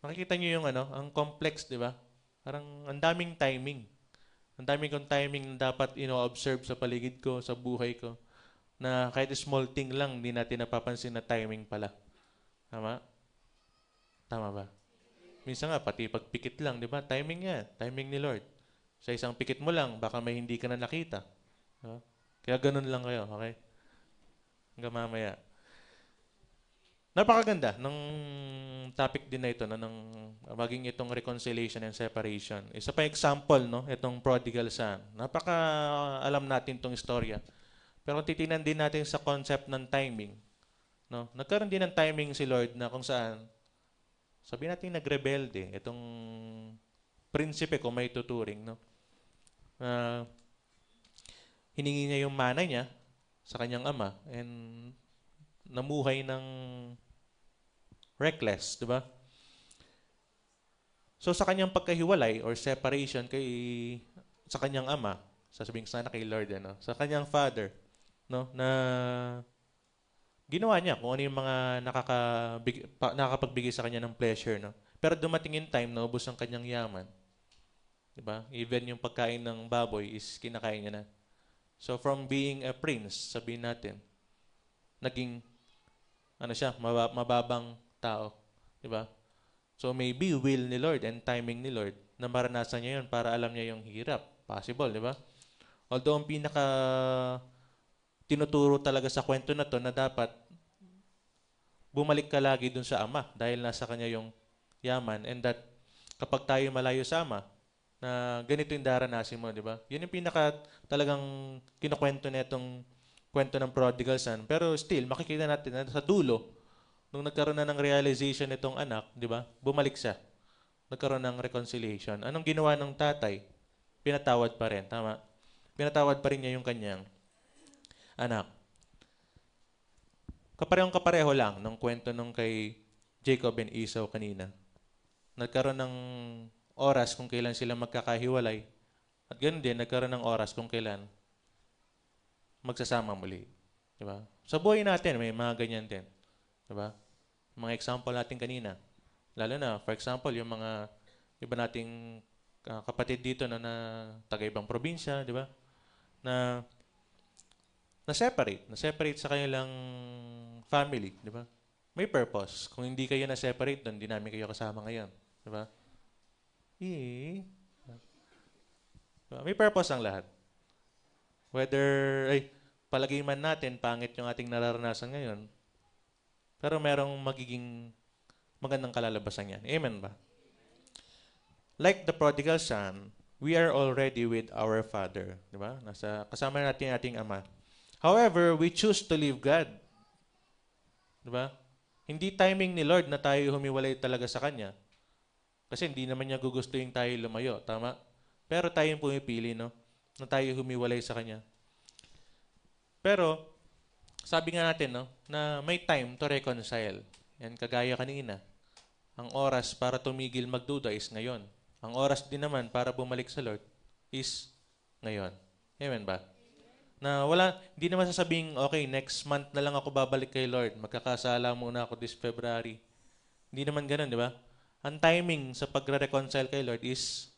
Makikita niyo yung ang complex, di ba? Parang ang daming timing. Ang daming kong timing na dapat observe sa paligid ko, sa buhay ko. Na kahit small thing lang, hindi natin napapansin na timing pala. Tama? Tama ba? Minsan nga, pati pagpikit lang, di ba? Timing yan. Timing ni Lord. Sa isang pikit mo lang, baka may hindi ka na nakita. Diba? Kaya ganun lang kayo, okay? Hanggang mamaya. Napakaganda ng topic din na ito, ng maging itong reconciliation and separation. Isa pa example, no? Itong prodigal son. Alam natin itong istorya. Pero kung titingnan din natin sa concept ng timing, no? Nagkaroon din ng timing si Lord na kung saan, sabihin natin nagrebelde, itong prinsipe kung may tuturing, no? Hiningi niya yung mana niya sa kanyang ama and namuhay ng reckless, di ba? So sa kanyang pagkahiwalay or separation sa kanyang ama, sasabihin sana kay Lord, sa kanyang father, no, na ginawa niya kung ano yung mga nakakapagbigay sa kanya ng pleasure, no. Pero dumating in time na ubos ang kanyang yaman. Di ba? Even yung pagkain ng baboy is kinakain niya na. So from being a prince, sabihin natin, naging mababang tao, di ba? So maybe will ni Lord and timing ni Lord na maranasan niya 'yon para alam niya yung hirap. Possible, di ba? Although ang pinaka tinuturo talaga sa kwento na 'to na dapat bumalik ka lagi dun sa ama dahil nasa kanya yung yaman and that kapag tayo malayo sa ama, na ganito yung daranasin mo, di ba? Yun yung pinaka talagang kinukwento na itong kwento ng prodigal son. Pero still, makikita natin na sa dulo, nung nagkaroon na ng realization itong anak, di ba? Bumalik siya. Nagkaroon ng reconciliation. Anong ginawa ng tatay? Pinatawad pa rin. Tama? Pinatawad pa rin niya yung kanyang anak. Kapareho lang ng kwento nung kay Jacob and Esau kanina. Nagkaroon ng oras kung kailan sila magkakahiwalay At ganoon din, nagkaroon ng oras kung kailan magsasama muli. Di ba? Sa buhay natin, may mga ganyan din. Di ba? Mga example natin kanina. Lalo na, for example, yung mga iba nating kapatid dito na taga-ibang probinsya, di ba? Na na-separate sa kanilang family, di ba? May purpose. Kung hindi kayo na-separate doon, hindi namin kayo kasama ngayon. Di ba? Eh, diba? May purpose ang lahat. Whether, palagay man natin, pangit yung ating nararanasan ngayon, pero merong magiging magandang kalalabasan yan. Amen ba? Like the prodigal son, we are already with our Father. Di ba? Kasama natin ating Ama. However, we choose to leave God. Di ba? Hindi timing ni Lord na tayo humiwalay talaga sa Kanya. Kasi hindi naman niya gugustuhin tayo lumayo. Tama? Pero tayo yung pumipili, no? Na tayo humiwalay sa Kanya. Pero, sabi nga natin, no? Na may time to reconcile. Yan, kagaya kanina. Ang oras para tumigil magduda is ngayon. Ang oras din naman para bumalik sa Lord is ngayon. Amen ba? Na hindi naman sasabing, okay, next month na lang ako babalik kay Lord. Magkakasala muna ako this February. Hindi naman ganun, di ba? Ang timing sa pagre-reconcile kay Lord is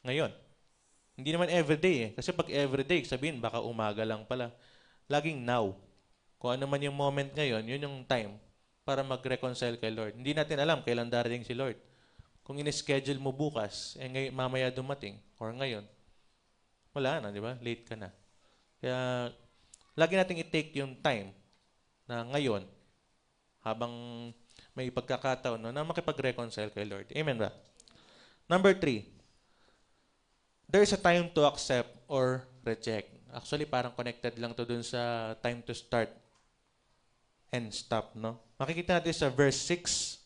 ngayon. Hindi naman everyday eh. Kasi pag everyday, sabihin, baka umaga lang pala. Laging now. Kung ano man yung moment ngayon, yun yung time para mag-reconcile kay Lord. Hindi natin alam kailan darating si Lord. Kung in-schedule mo bukas, mamaya dumating, or ngayon, wala na, di ba? Late ka na. Kaya, lagi nating i-take yung time na ngayon, habang may pagkakataon no, na makipag-reconcile kay Lord. Amen ba? Number 3, there is a time to accept or reject. Actually, parang connected lang to dun sa time to start and stop, no? Makikita natin sa verse 6.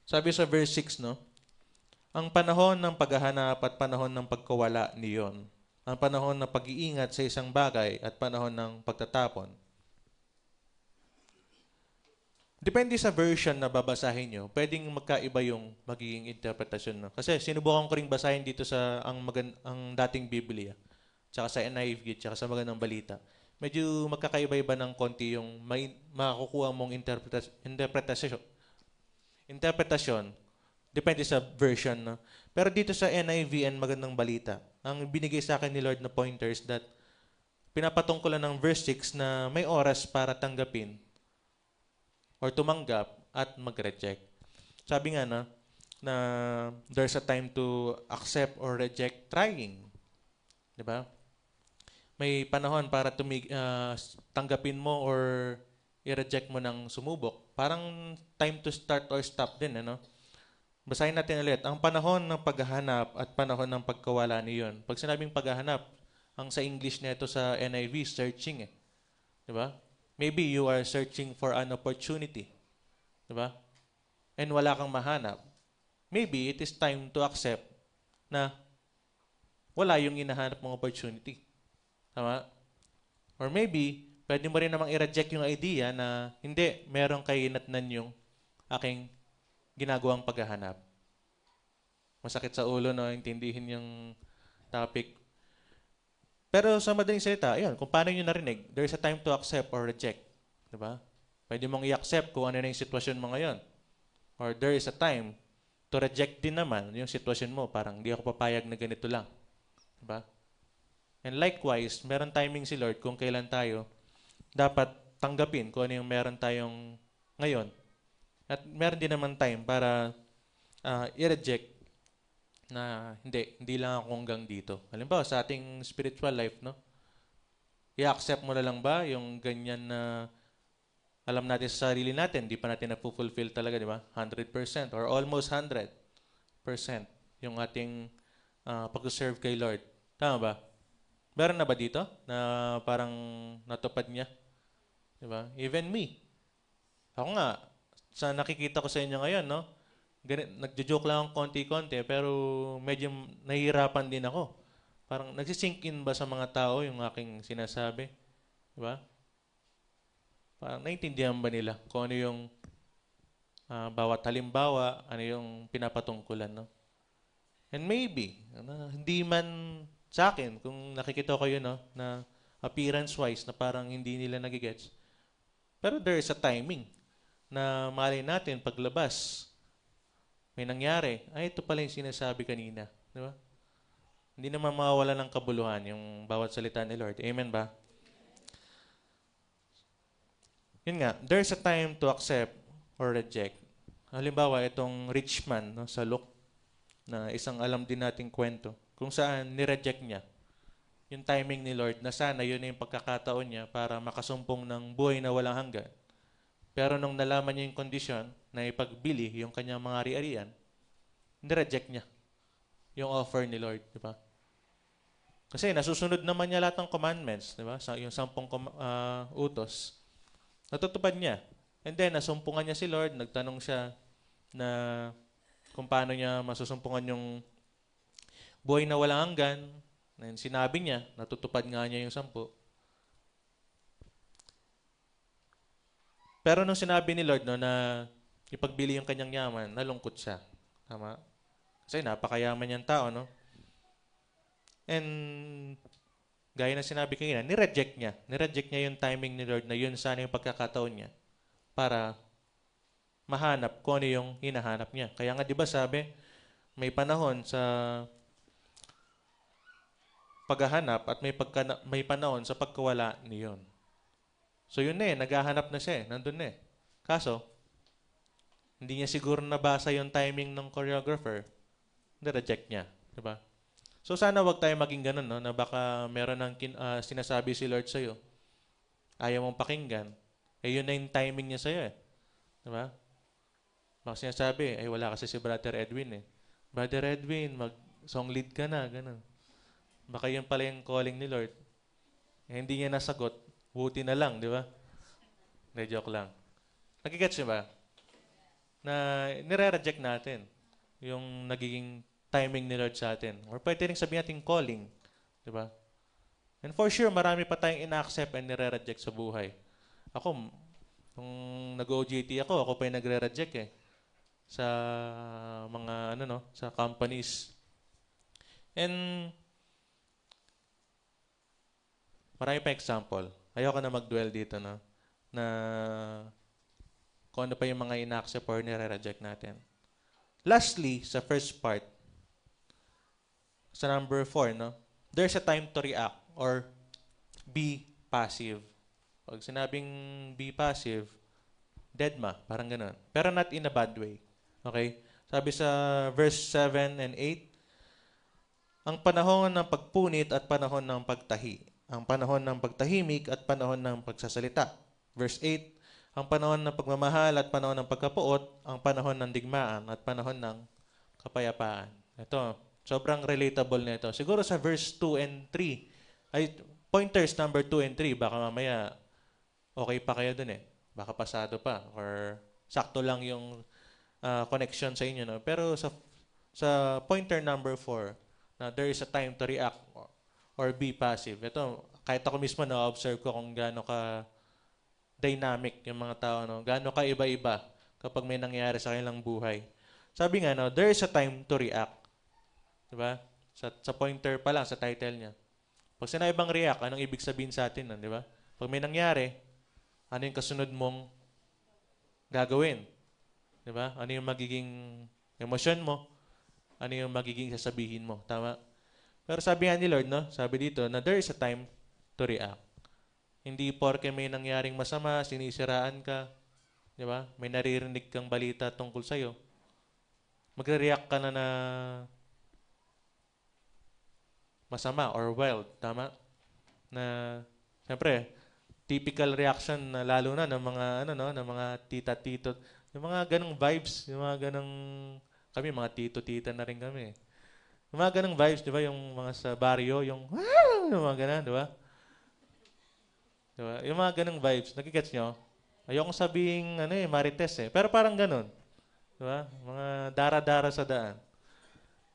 Sabi sa verse 6, no? Ang panahon ng paghahanap at panahon ng pagkawala niyon. Ang panahon ng pag-iingat sa isang bagay at panahon ng pagtatapon. Depende sa version na babasahin nyo, pwedeng magkaiba yung magiging interpretasyon. No? Kasi sinubukan ko ring basahin dito sa ang dating Biblia, tsaka sa NIV, tsaka sa Magandang Balita. Medyo magkakaiba-iba ng konti yung makakukuha mong interpretasyon. Depende sa version. No? Pero dito sa NIV and Magandang Balita, ang binigay sa akin ni Lord na pointers that pinapatungkulan ng verse 6 na may oras para tanggapin or tumanggap at mag-reject. Sabi nga na there's a time to accept or reject trying. Di ba? May panahon para tanggapin mo or i-reject mo ng sumubok. Parang time to start or stop din, ano? Basahin natin ulit. Ang panahon ng paghahanap at panahon ng pagkawala niyon. Pag sinabing paghahanap, ang sa English nito sa NIV, searching eh. Di ba? Maybe you are searching for an opportunity. Di ba? And wala kang mahanap. Maybe it is time to accept na wala yung hinahanap mong opportunity. Tama? Or maybe, pwede mo rin namang i-reject yung idea na hindi, merong kainatnan yung aking ginagawang paghahanap. Masakit sa ulo, no? Intindihin yung topic. Pero sa madaling salita, ayun, kung paano nyo narinig, there's a time to accept or reject. Diba? Pwede mong i-accept kung ano na yung sitwasyon mo ngayon. Or there is a time to reject din naman yung sitwasyon mo. Parang, hindi ako papayag na ganito lang. Diba? And likewise, meron timing si Lord kung kailan tayo dapat tanggapin kung ano yung meron tayong ngayon. At meron din naman time para i-reject na hindi lang ako hanggang dito. Halimbawa, sa ating spiritual life, no? I-accept mo na lang ba yung ganyan na alam natin sa sarili natin, di pa natin na-fulfill talaga, di ba? 100% or almost 100% yung ating pag-serve kay Lord. Tama ba? Meron na ba dito na parang natupad niya? Di ba? Even me. Ako nga, sa nakikita ko sa inyo ngayon, no? Nagjo-joke lang ang konti-konti, pero medyo nahihirapan din ako. Parang nagsisink in ba sa mga tao yung aking sinasabi? Di ba? Parang naintindihan ba nila kung ano yung bawat halimbawa, ano yung pinapatungkulan, no? And maybe, hindi man sa akin, kung nakikita ko yun, no, na appearance-wise, na parang hindi nila nagigets. Pero there is a timing na malay natin, paglabas, may nangyari. Ay, ito pala yung sinasabi kanina. Di ba? Hindi naman mawawala ng kabuluhan yung bawat salita ni Lord. Amen ba? Yun nga, there's a time to accept or reject. Halimbawa, itong rich man, no, sa Luke, na isang alam din nating kwento, kung saan nireject niya yung timing ni Lord na sana yun na yung pagkakataon niya para makasumpong ng buhay na walang hanggan. Pero nung nalaman niya yung kondisyon na ipagbili yung kanyang mga ari-arian, nireject niya yung offer ni Lord, di ba? Kasi nasusunod naman niya lahat ng commandments, di ba? Yung 10 utos. Natutupad niya. And then, nasumpungan niya si Lord, nagtanong siya na kung paano niya masusumpungan yung buhay na walang hanggan. And sinabi niya, natutupad nga niya yung 10. Pero nung sinabi ni Lord, no, na ipagbili yung kanyang yaman, nalungkot siya. Tama? Kasi napakayaman niyang tao, no? And gaya na sinabi kanina, nireject niya. Nireject niya yung timing ni Lord na yun sana yung pagkakataon niya para mahanap kung ano yung hinahanap niya. Kaya nga, di ba sabi, may panahon sa paghahanap at may panahon sa pagkawala niyon. So yun na naghahanap na siya nandun na Kaso, hindi niya siguro nabasa yung timing ng choreographer, na-reject niya. Diba? So sana wag tayo maging ganun, no? Na baka meron ng sinasabi si Lord sa'yo, ayaw mong pakinggan, yun na yung timing niya sa'yo Diba? Baka sinasabi, wala kasi si Brother Edwin Brother Edwin, mag-song lead ka na, ganun. Baka yun pala yung calling ni Lord. Hindi niya nasagot. Buti na lang, di ba? Joke lang. Nagigets niyo ba? Na nire-reject natin yung nagiging timing ni Lord sa atin. Or pwede rin sabihin natin calling. Di ba? And for sure, marami pa tayong ina-accept and nire-reject sa buhay. Ako, nung nag-OJT ako pa yung nagre-reject sa mga, sa companies. And marami pa example. Ayoko na mag-dwell dito, no? Na kung ano pa yung mga ina-accept or nire-reject natin. Lastly, sa first part, sa number 4, no? There's a time to react or be passive. Pag sinabing be passive, deadma, parang ganun. Pero not in a bad way. Okay? Sabi sa verse 7 and 8, ang panahon ng pagpunit at panahon ng pagtahi. Ang panahon ng pagtahimik at panahon ng pagsasalita. Verse 8, ang panahon ng pagmamahal at panahon ng pagkapuot, ang panahon ng digmaan at panahon ng kapayapaan. Ito, sobrang relatable na ito. Siguro sa verse 2 and 3, pointers number 2 and 3, baka mamaya okay pa kayo dun Baka pasado pa or sakto lang yung connection sa inyo. No? Pero sa pointer number 4, na there is a time to react or be passive. Ito, kahit ako mismo na-observe ko kung gaano ka dynamic yung mga tao, no? Gaano ka iba-iba kapag may nangyayari sa kanilang buhay. Sabi nga, no, there is a time to react. Diba? Sa pointer pa lang, sa title niya. Pag sinabing react, anong ibig sabihin sa atin? Di ba? Pag may nangyari, ano yung kasunod mong gagawin? Di ba? Ano yung magiging emosyon mo? Ano yung magiging sasabihin mo? Tama? Pero sabi nga ni Lord, no? Sabi dito na there is a time to react. Hindi porke may nangyaring masama, sinisiraan ka, di ba? May naririnig kang balita tungkol sa'yo. Magre-react ka na masama or wild, tama? Na, siyempre, typical reaction na lalo na ng mga, ng mga tita-tito, yung mga ganong vibes, yung mga ganong, kami, mga tito-tita na rin kami. Yung mga ganong vibes, di ba? Yung mga sa barrio, yung mga ganon, di ba? Diba? Yung mga ganong vibes, nagigets nyo? Ayokong sabing, marites Pero parang ganon. Di ba? Mga dara-dara sa daan.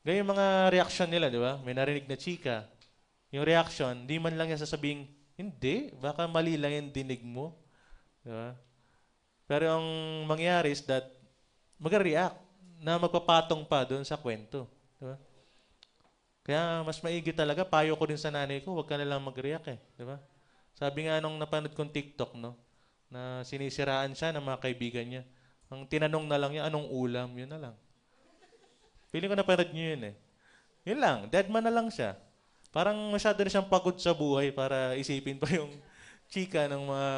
Ganyan yung mga reaction nila, di ba? May narinig na chika. Yung reaction, di man lang niya sasabing, hindi, baka mali lang yung dinig mo. Di ba? Pero ang mangyayari is that, mag-react na magpapatong pa doon sa kwento. Di ba? Kaya mas maigi talaga, payo ko din sa nanay ko, huwag ka na lang mag-react eh. Di ba? Sabi nga nung napanood kong TikTok, no, na sinisiraan siya ng mga kaibigan niya. Ang tinanong na lang niya, anong ulam? Yun na lang. Feeling ko napanood niyo yun eh. Yun lang, dead man na lang siya. Parang masyado na siyang pagod sa buhay para isipin pa yung chika ng mga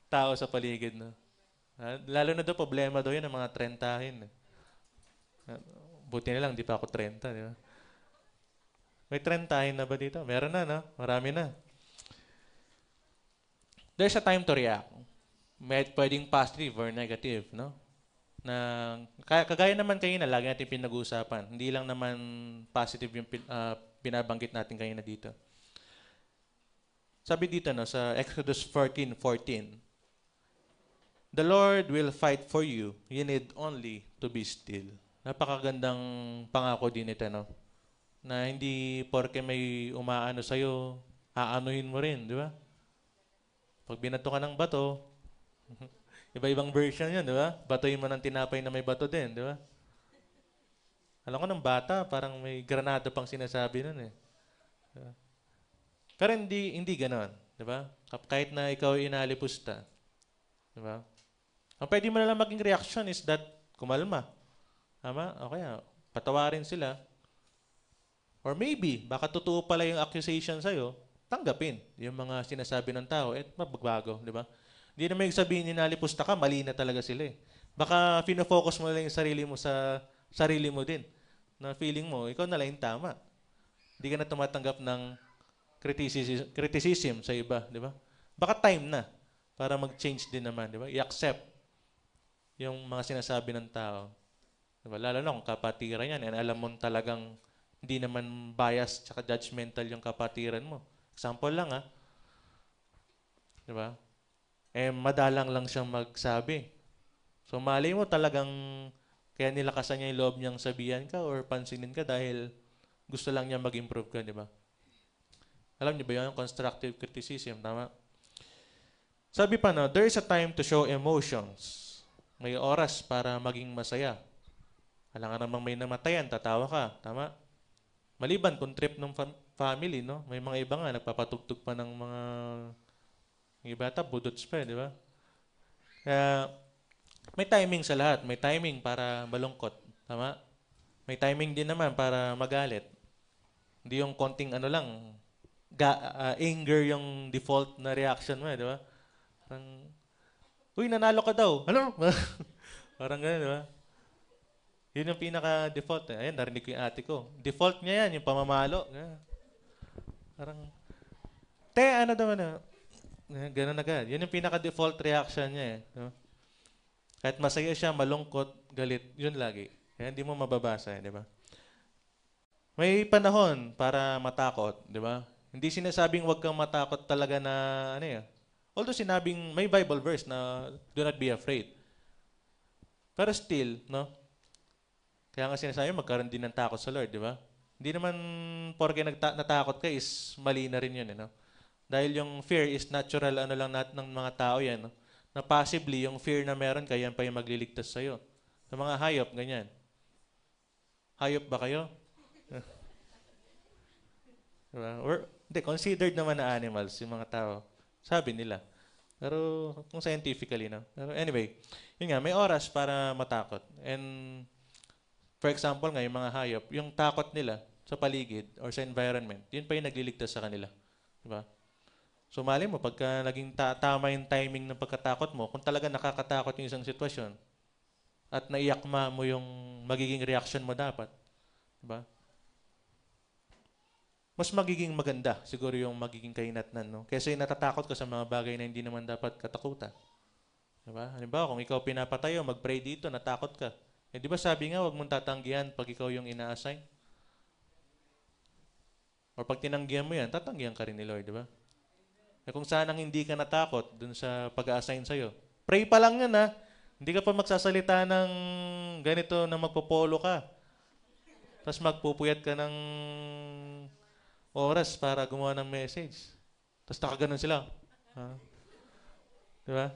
tao sa paligid. No? Lalo na daw, problema daw yun ng mga trentahin. Buti na lang, di pa ako 30, di ba? May trentahin na ba dito? Meron na, no? Marami na. There's a time to react. May pwedeng positive or negative, no? Na kagaya naman kayo na lagi natin pinag-uusapan. Hindi lang naman positive yung binabanggit natin kayo na dito. Sabi dito no sa Exodus 14:14, the Lord will fight for you. You need only to be still. Napakagandang pangako din ito, no? Na hindi porke may umaano sa'yo, aanuhin mo rin, di ba? Pag binato ka ng bato, iba-ibang version yun, di ba? Batuin mo ng tinapay na may bato din, di ba? Alam ko ng bata, parang may granada pang sinasabi nun eh. Diba? Pero hindi ganon, di ba? Kahit na ikaw ay inalipusta, di ba? Ang pwede mo na lang maging reaction is that kumalma. Tama? O kaya, patawarin sila. Or maybe, baka totoo pala yung accusation sa'yo, tanggapin yung mga sinasabi ng tao at magbago, di ba? Hindi na may sabihin inalipusta ka, mali na talaga sila eh. Baka fino-focus mo na lang yung sarili mo sa sarili mo din. Na feeling mo, ikaw na lang yung tama. Hindi ka na tumatanggap ng criticism sa iba, di ba? Baka time na para mag-change din naman, di ba? I-accept yung mga sinasabi ng tao. Diba? Lalo na kung kapatiran yan and alam mo talagang hindi naman biased tsaka judgmental yung kapatiran mo. Example lang diba? Eh, madalang lang siyang magsabi. So, mali mo talagang kaya nilakasan niya yung loob niyang sabihan ka or pansinin ka dahil gusto lang niya mag-improve ka, di ba? Alam niyo ba yun? Constructive criticism, tama? Sabi pa no, there is a time to show emotions. May oras para maging masaya. Alam nga namang may namatayan, tatawa ka, tama? Maliban kung trip ng family, no? May mga iba nga, nagpapatugtog pa ng mga iba ata, budots pa, di ba? Kaya, may timing sa lahat. May timing para malungkot, tama? May timing din naman para magalit. Hindi yung konting ano lang, anger yung default na reaction mo, di ba? Parang, uy, nanalo ka daw. Ano? Parang gano'n, di ba? Yun yung pinaka-default. Ayan, narinig ko yung ate ko. Default niya yan, yung pamamalo. Parang, ano daw na? Ganun agad. Yun yung pinaka-default reaction niya eh. No? Kahit masaya siya, malungkot, galit, yun lagi. Kaya hindi mo mababasa, di ba? May panahon para matakot, di ba? Hindi sinasabing huwag kang matakot talaga na, although sinabing, may Bible verse na, do not be afraid. Pero still, no? Kaya nga sinasabi, magkaroon din ng takot sa Lord, di ba? Hindi naman porke natakot ka is mali na rin yun, no? Dahil yung fear is natural ano lang ng mga tao yan, no? Na possibly yung fear na meron ka, yan pa yung magliligtas sa'yo. Sa mga hayop, ganyan. Hayop ba kayo? Diba? Hindi, considered naman na animals yung mga tao. Sabi nila. Pero kung scientifically, no? Pero anyway, yun nga, may oras para matakot. And for example nga, yung mga hayop, yung takot nila sa paligid or sa environment, yun pa yung nagliligtas sa kanila. Diba? So mali mo, pagka naging tama yung timing ng pagkatakot mo, kung talaga nakakatakot yung isang sitwasyon, at naiyakma mo yung magiging reaction mo dapat, diba? Mas magiging maganda siguro yung magiging kainatnan, no? Kaysa yung natatakot ka sa mga bagay na hindi naman dapat katakutan. Diba? Halimbawa, kung ikaw pinapatay o mag-pray dito, natakot ka. Eh, di ba sabi nga, huwag mong tatanggihan pag ikaw yung ina-assign? Or pag tinanggihan mo yan, tatanggihan ka rin ni Lord, di ba? Eh kung sanang hindi ka natakot dun sa pag-assign sa'yo, pray pa lang yan, ha? Hindi ka pa magsasalita ng ganito na magpopolo ka. Tapos magpupuyat ka ng oras para gumawa ng message. Tapos nakaganon sila. Ha? Di ba?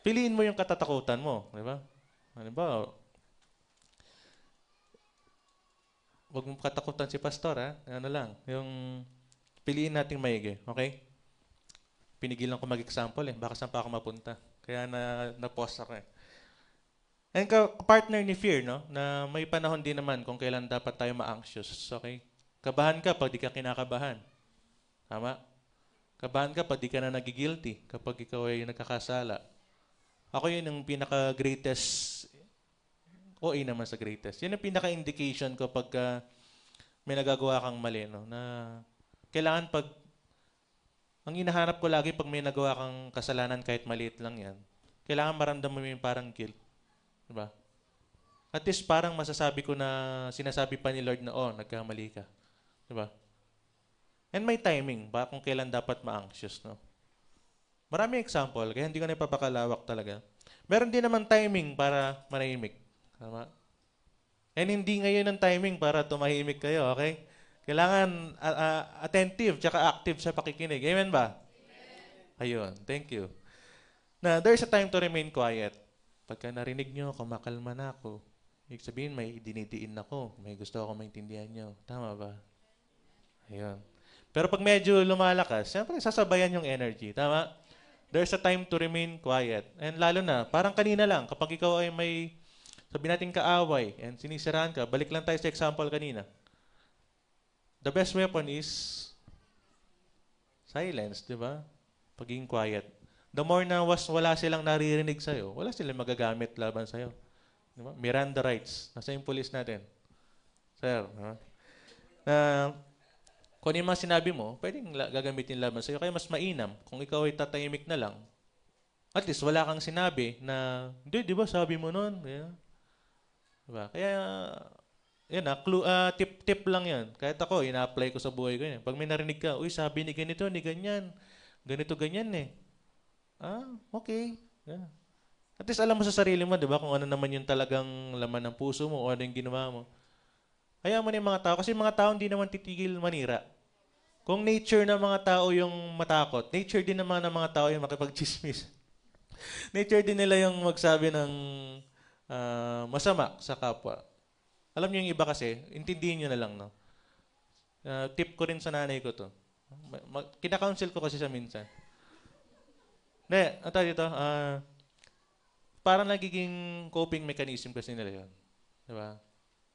Piliin mo yung katatakutan mo, di ba? Ano ba? wag mong katakutan si pastor, ha? Ano lang, yung piliin nating maigi, okay? Pinigilan ko mag-example eh. Baka saan pa ako mapunta. Kaya na-pause ako eh. And partner ni fear, no? Na may panahon din naman kung kailan dapat tayo ma-anxious. Okay? Kabahan ka pag di ka kinakabahan. Tama? Kabahan ka pag di ka na nagigilty kapag ikaw ay nagkakasala. Ako yun yung pinaka-greatest, o naman sa greatest. Yun yung pinaka-indication ko pag may nagagawa kang mali, no? Na kailangan pag, ang hinahanap ko lagi pag may nagawa kang kasalanan kahit maliit lang yan, kailangan maramdaman mo yung parang guilt. Diba? At least parang masasabi ko na sinasabi pa ni Lord na, nagkamali ka. Diba? And may timing ba kung kailan dapat ma-anxious, no? Maraming example, kaya hindi ko na ipapakalawak talaga. Meron din naman timing para manahimik. Tama? And hindi ngayon ang timing para tumahimik kayo, okay? Kailangan attentive tsaka active sa pakikinig. Amen ba? Amen. Ayun, thank you. Na there's a time to remain quiet. Pagka narinig nyo, kumakalma na ako. Ibig sabihin, may dinidiin ako. May gusto ako maintindihan nyo. Tama ba? Ayun. Pero pag medyo lumalakas, siyempre sasabayan yung energy. Tama? There's a time to remain quiet. And lalo na, parang kanina lang, kapag ikaw ay may, sabi natin kaaway, and sinisiraan ka, balik lang tayo sa example kanina. The best weapon is silence, di ba? Pagiging quiet. The more na wala silang naririnig sa'yo, wala silang magagamit laban sa'yo. Di ba? Miranda rights. Nasa yung police natin. Sir, kung ano yung mga sinabi mo, pwedeng gagamitin laban sa'yo. Kaya mas mainam kung ikaw ay tatahimik na lang. At least wala kang sinabi na, di ba sabi mo nun? Yeah. Diba? Kaya, yan tip lang yan. Kahit ako, ina-apply ko sa buhay ko yan. Pag may narinig ka, sabi ni ganito, ni ganyan. Ganito, ganyan eh. Okay. Yeah. At least alam mo sa sarili mo, di ba, kung ano naman yung talagang laman ng puso mo o ano yung ginawa mo. Kaya mo na yung mga tao, kasi yung mga tao hindi naman titigil manira. Kung nature ng mga tao yung matakot, nature din naman ng mga tao yung makipag-chismis. Nature din nila yung magsabi ng masama sa kapwa. Alam niyo yung iba kasi, intindihin niyo na lang, no? Tip ko rin sa nanay ko to. Kina-counsel ko kasi sa minsan. Dito, parang nagiging coping mechanism kasi nila yun. Diba?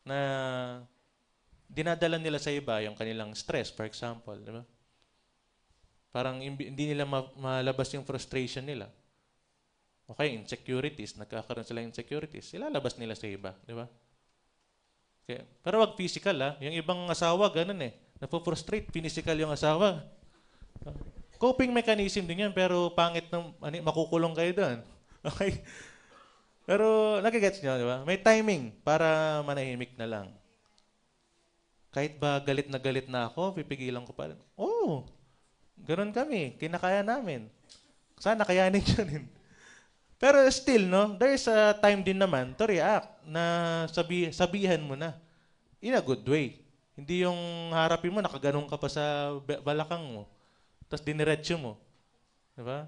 Na dinadala nila sa iba yung kanilang stress, for example. Diba? Parang hindi nila malabas yung frustration nila. Okay, insecurities. Nagkakaroon sila insecurities. Ilalabas nila sa iba. Diba? Okay. Pero wag physical, Yung ibang asawa, ganun eh. Napofrustrate, physical yung asawa. Coping mechanism din yan, pero pangit ng makukulong kayo doon. Okay? Pero nagigets nyo, di ba? May timing para manahimik na lang. Kahit ba galit na ako, pipigilan ko pa rin. Ganun kami. Kinakaya namin. Sana kayanin nyo rin. Pero still, no? There's a time din naman to react na sabihan mo na. In a good way. Hindi yung harapin mo, nakaganong ka pa sa balakang mo. Tapos diniretso mo. Diba?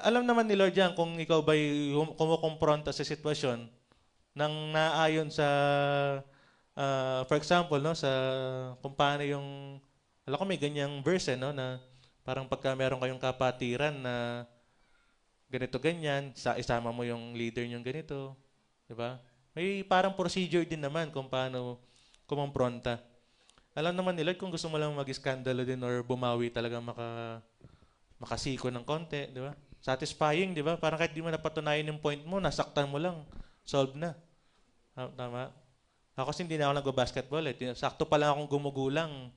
Alam naman ni Lord yan kung ikaw ba'y kumukompronta sa sitwasyon nang naayon sa, for example, no, sa kung paano yung, alam ko may ganyang verse, no, na parang pagka meron kayong kapatiran na ganito, ganyan, isama mo yung leader niyong ganito. Diba? May parang procedure din naman kung paano kumompronta. Alam naman nila kung gusto mo lang mag-iskandalo din or bumawi talaga makasiko ng konti, di ba? Satisfying, di ba? Parang kahit di mo napatunayan yung point mo, nasaktan mo lang, solve na. Tama? Ako kasi hindi na ako nag-basketball eh. Sakto pa lang akong gumugulang,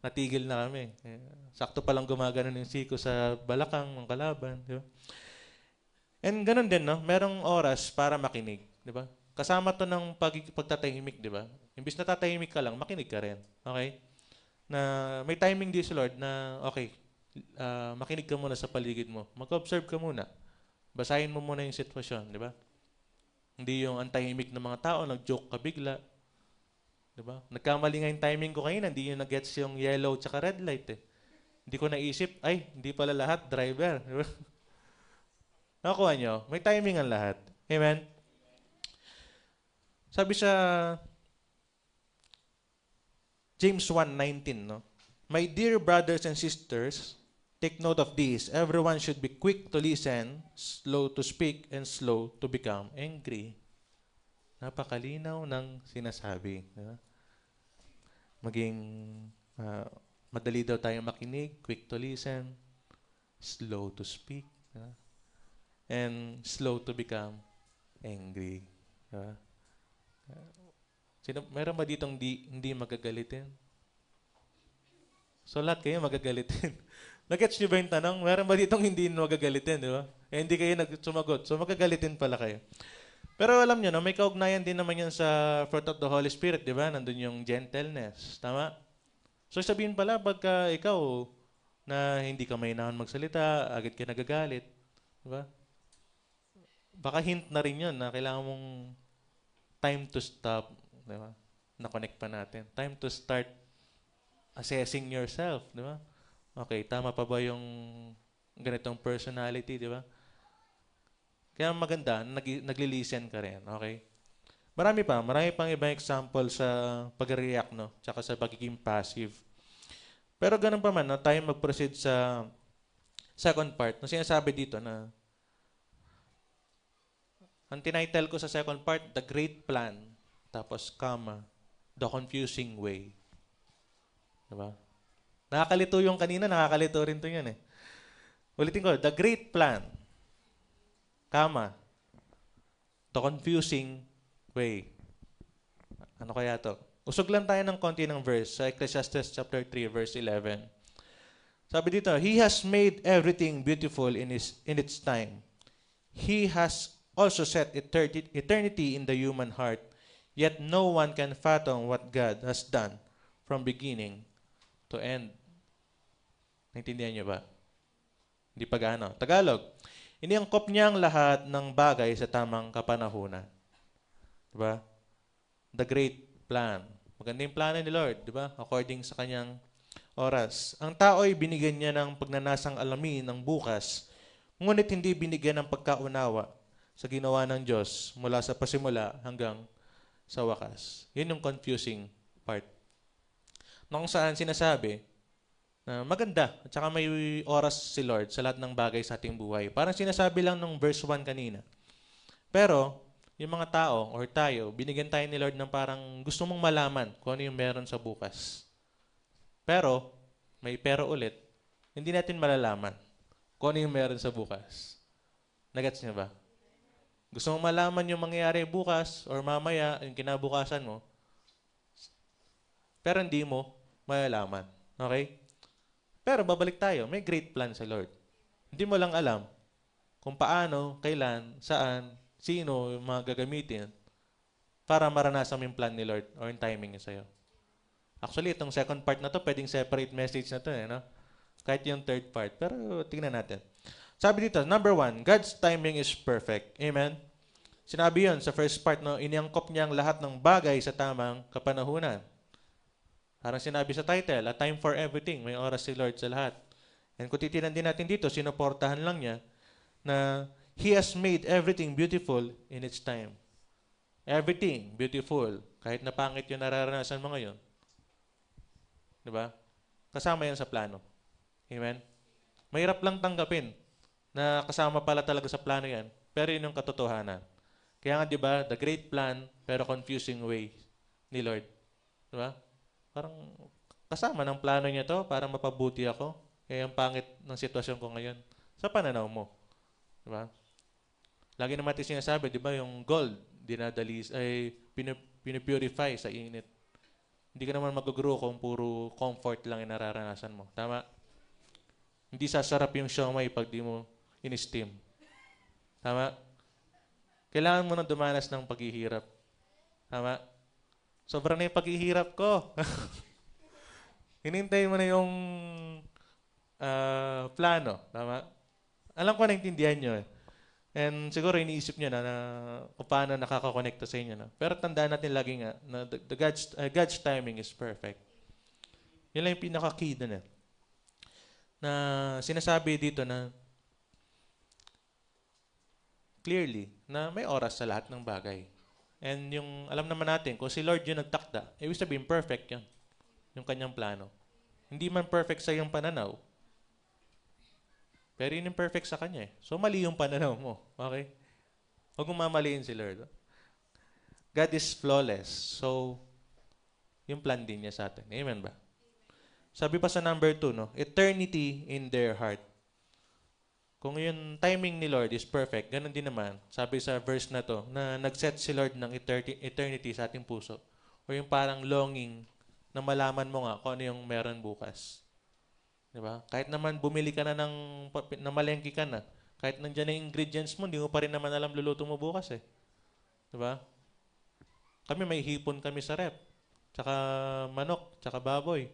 natigil na kami. Sakto pa lang gumagano yung siko sa balakang ng kalaban, di ba? And ganun din, no? Merong oras para makinig, di ba? Kasama to ng pagtatahimik, di ba? Imbis na tatahimik ka lang, makinig ka rin. Okay? Na may timing din si Lord na, okay, makinig ka muna sa paligid mo. Mag-observe ka muna. Basahin mo muna yung sitwasyon, di ba? Hindi yung antahimik ng mga tao, nag-joke ka bigla. Di ba? Nagkamali nga yung timing ko kanina, hindi yung nag-gets yung yellow tsaka red light eh. Hindi ko naisip, hindi pala lahat driver. Di ba? Nakuha nyo, may timing ang lahat. Amen? Sabi sa James 1:19, no? My dear brothers and sisters, take note of this. Everyone should be quick to listen, slow to speak, and slow to become angry. Napakalinaw ng sinasabi. Diba? Maging madali daw tayong makinig, quick to listen, slow to speak, diba? And slow to become angry. Diba? Meron ba ditong hindi magagalitin? So lahat kayo magagalitin. Nag-gets nyo ba yung tanong? Meron ba ditong hindi magagalitin, di ba? Eh, hindi kayo sumagot. So magagalitin pala kayo. Pero alam nyo, no, may kaugnayan din naman yan sa fruit of the Holy Spirit, di ba? Nandun yung gentleness. Tama? So sabihin pala, pagka ikaw na hindi ka mainahon magsalita, agad ka nagagalit, di ba? Baka hint na rin yun na kailangan mong time to stop, di ba? Na-connect pa natin. Time to start assessing yourself, di ba? Okay, tama pa ba yung ganitong personality, di ba? Kaya maganda, nagli-listen ka rin, okay? Marami pang ibang example sa pag-react, no? Tsaka sa pagiging passive. Pero ganun pa man, no? Tayo mag-proceed sa second part. No, sinasabi dito na ang tinitle ko sa second part, The Great Plan, tapos comma, The Confusing Way. Diba? Nakakalito yung kanina, nakakalito rin to yan eh. Ulitin ko, The Great Plan, comma, The Confusing Way. Ano kaya to? Usog lang tayo ng konti ng verse sa Ecclesiastes chapter 3, verse 11. Sabi dito, He has made everything beautiful in its time. He has also set eternity in the human heart, yet no one can fathom what God has done from beginning to end. Naintindihan niyo ba? Hindi pa gaano. Tagalog. Iniangkop niya ang lahat ng bagay sa tamang kapanahunan. Diba? The great plan. Maganda yung plano ni Lord, diba? According sa kanyang oras. Ang tao'y binigyan niya ng pagnanasang alamin ng bukas, ngunit hindi binigyan ng pagkaunawa sa ginawa ng Diyos mula sa pasimula hanggang sa wakas. Yun yung confusing part. Kung saan sinasabi na maganda at saka may oras si Lord sa lahat ng bagay sa ating buhay. Parang sinasabi lang nung verse 1 kanina. Pero, yung mga tao or tayo, binigyan tayo ni Lord ng parang gusto mong malaman kung ano yung meron sa bukas. Pero, may pero ulit, hindi natin malalaman kung ano yung meron sa bukas. Nagets niyo ba? Gusto mong malaman yung mangyayari bukas or mamaya, yung kinabukasan mo, pero hindi mo malalaman. Okay? Pero babalik tayo, may great plan sa Lord. Hindi mo lang alam kung paano, kailan, saan, sino yung mga gagamitin para maranasan mo yung plan ni Lord or yung timing niya sa'yo. Actually, itong second part na to, pwedeng separate message na to, no? Kahit yung third part. Pero tingnan natin. Sabi dito, number 1, God's timing is perfect. Amen? Sinabi yun sa first part, no? Iniangkop niya ang lahat ng bagay sa tamang kapanahunan. Parang sinabi sa title, a time for everything. May oras si Lord sa lahat. And kung titinan din natin dito, sinuportahan lang niya na He has made everything beautiful in its time. Everything beautiful. Kahit na pangit yung nararanasan mo ngayon. Diba? Kasama yan sa plano. Amen? Mahirap lang tanggapin na kasama pala talaga sa plano yan. Pero yun yung katotohanan. Kaya nga, di ba, the great plan, pero confusing way ni Lord. Di ba? Parang kasama ng plano niya to para mapabuti ako. Kaya yung pangit ng sitwasyon ko ngayon. Sa pananaw mo. Di ba? Lagi naman natin sinasabi, di ba, yung gold, dinadali, ay pinipurify sa init. Hindi ka naman mag-grow kung puro comfort lang yung nararanasan mo. Tama? Hindi sasarap yung siomay pag di mo in-steam. Tama? Kailangan mo nang dumanas ng paghihirap. Tama? Sobrang na yung paghihirap ko. Hinintay mo na yung plano. Tama? Alam ko naintindihan nyo eh. And siguro iniisip nyo na kung paano nakakakonekta sa inyo. No? Pero tandaan natin lagi nga na God's timing is perfect. Yun lang yung pinaka-key dun eh. Na sinasabi dito na clearly na may oras sa lahat ng bagay. And yung, alam naman natin, kung si Lord yung nagtakda, ibig sabihin, perfect yun. Yung kanyang plano. Hindi man perfect sa iyong pananaw, pero yun yung perfect sa kanya eh. So, mali yung pananaw mo. Okay? Huwag mong mamaliin si Lord. God is flawless. So, yung plan din niya sa atin. Amen ba? Sabi pa sa number 2, no? Eternity in their heart. Kung yung timing ni Lord is perfect, ganun din naman, sabi sa verse na to, na nag-set si Lord ng eternity sa ating puso. O yung parang longing na malaman mo nga kung ano yung meron bukas. Diba? Kahit naman bumili ka na namalengke ka na, kahit nandiyan na yung ingredients mo, hindi mo pa rin naman alam luluto mo bukas eh. Diba? Kami may hipon kami sa rep. Tsaka manok, tsaka baboy.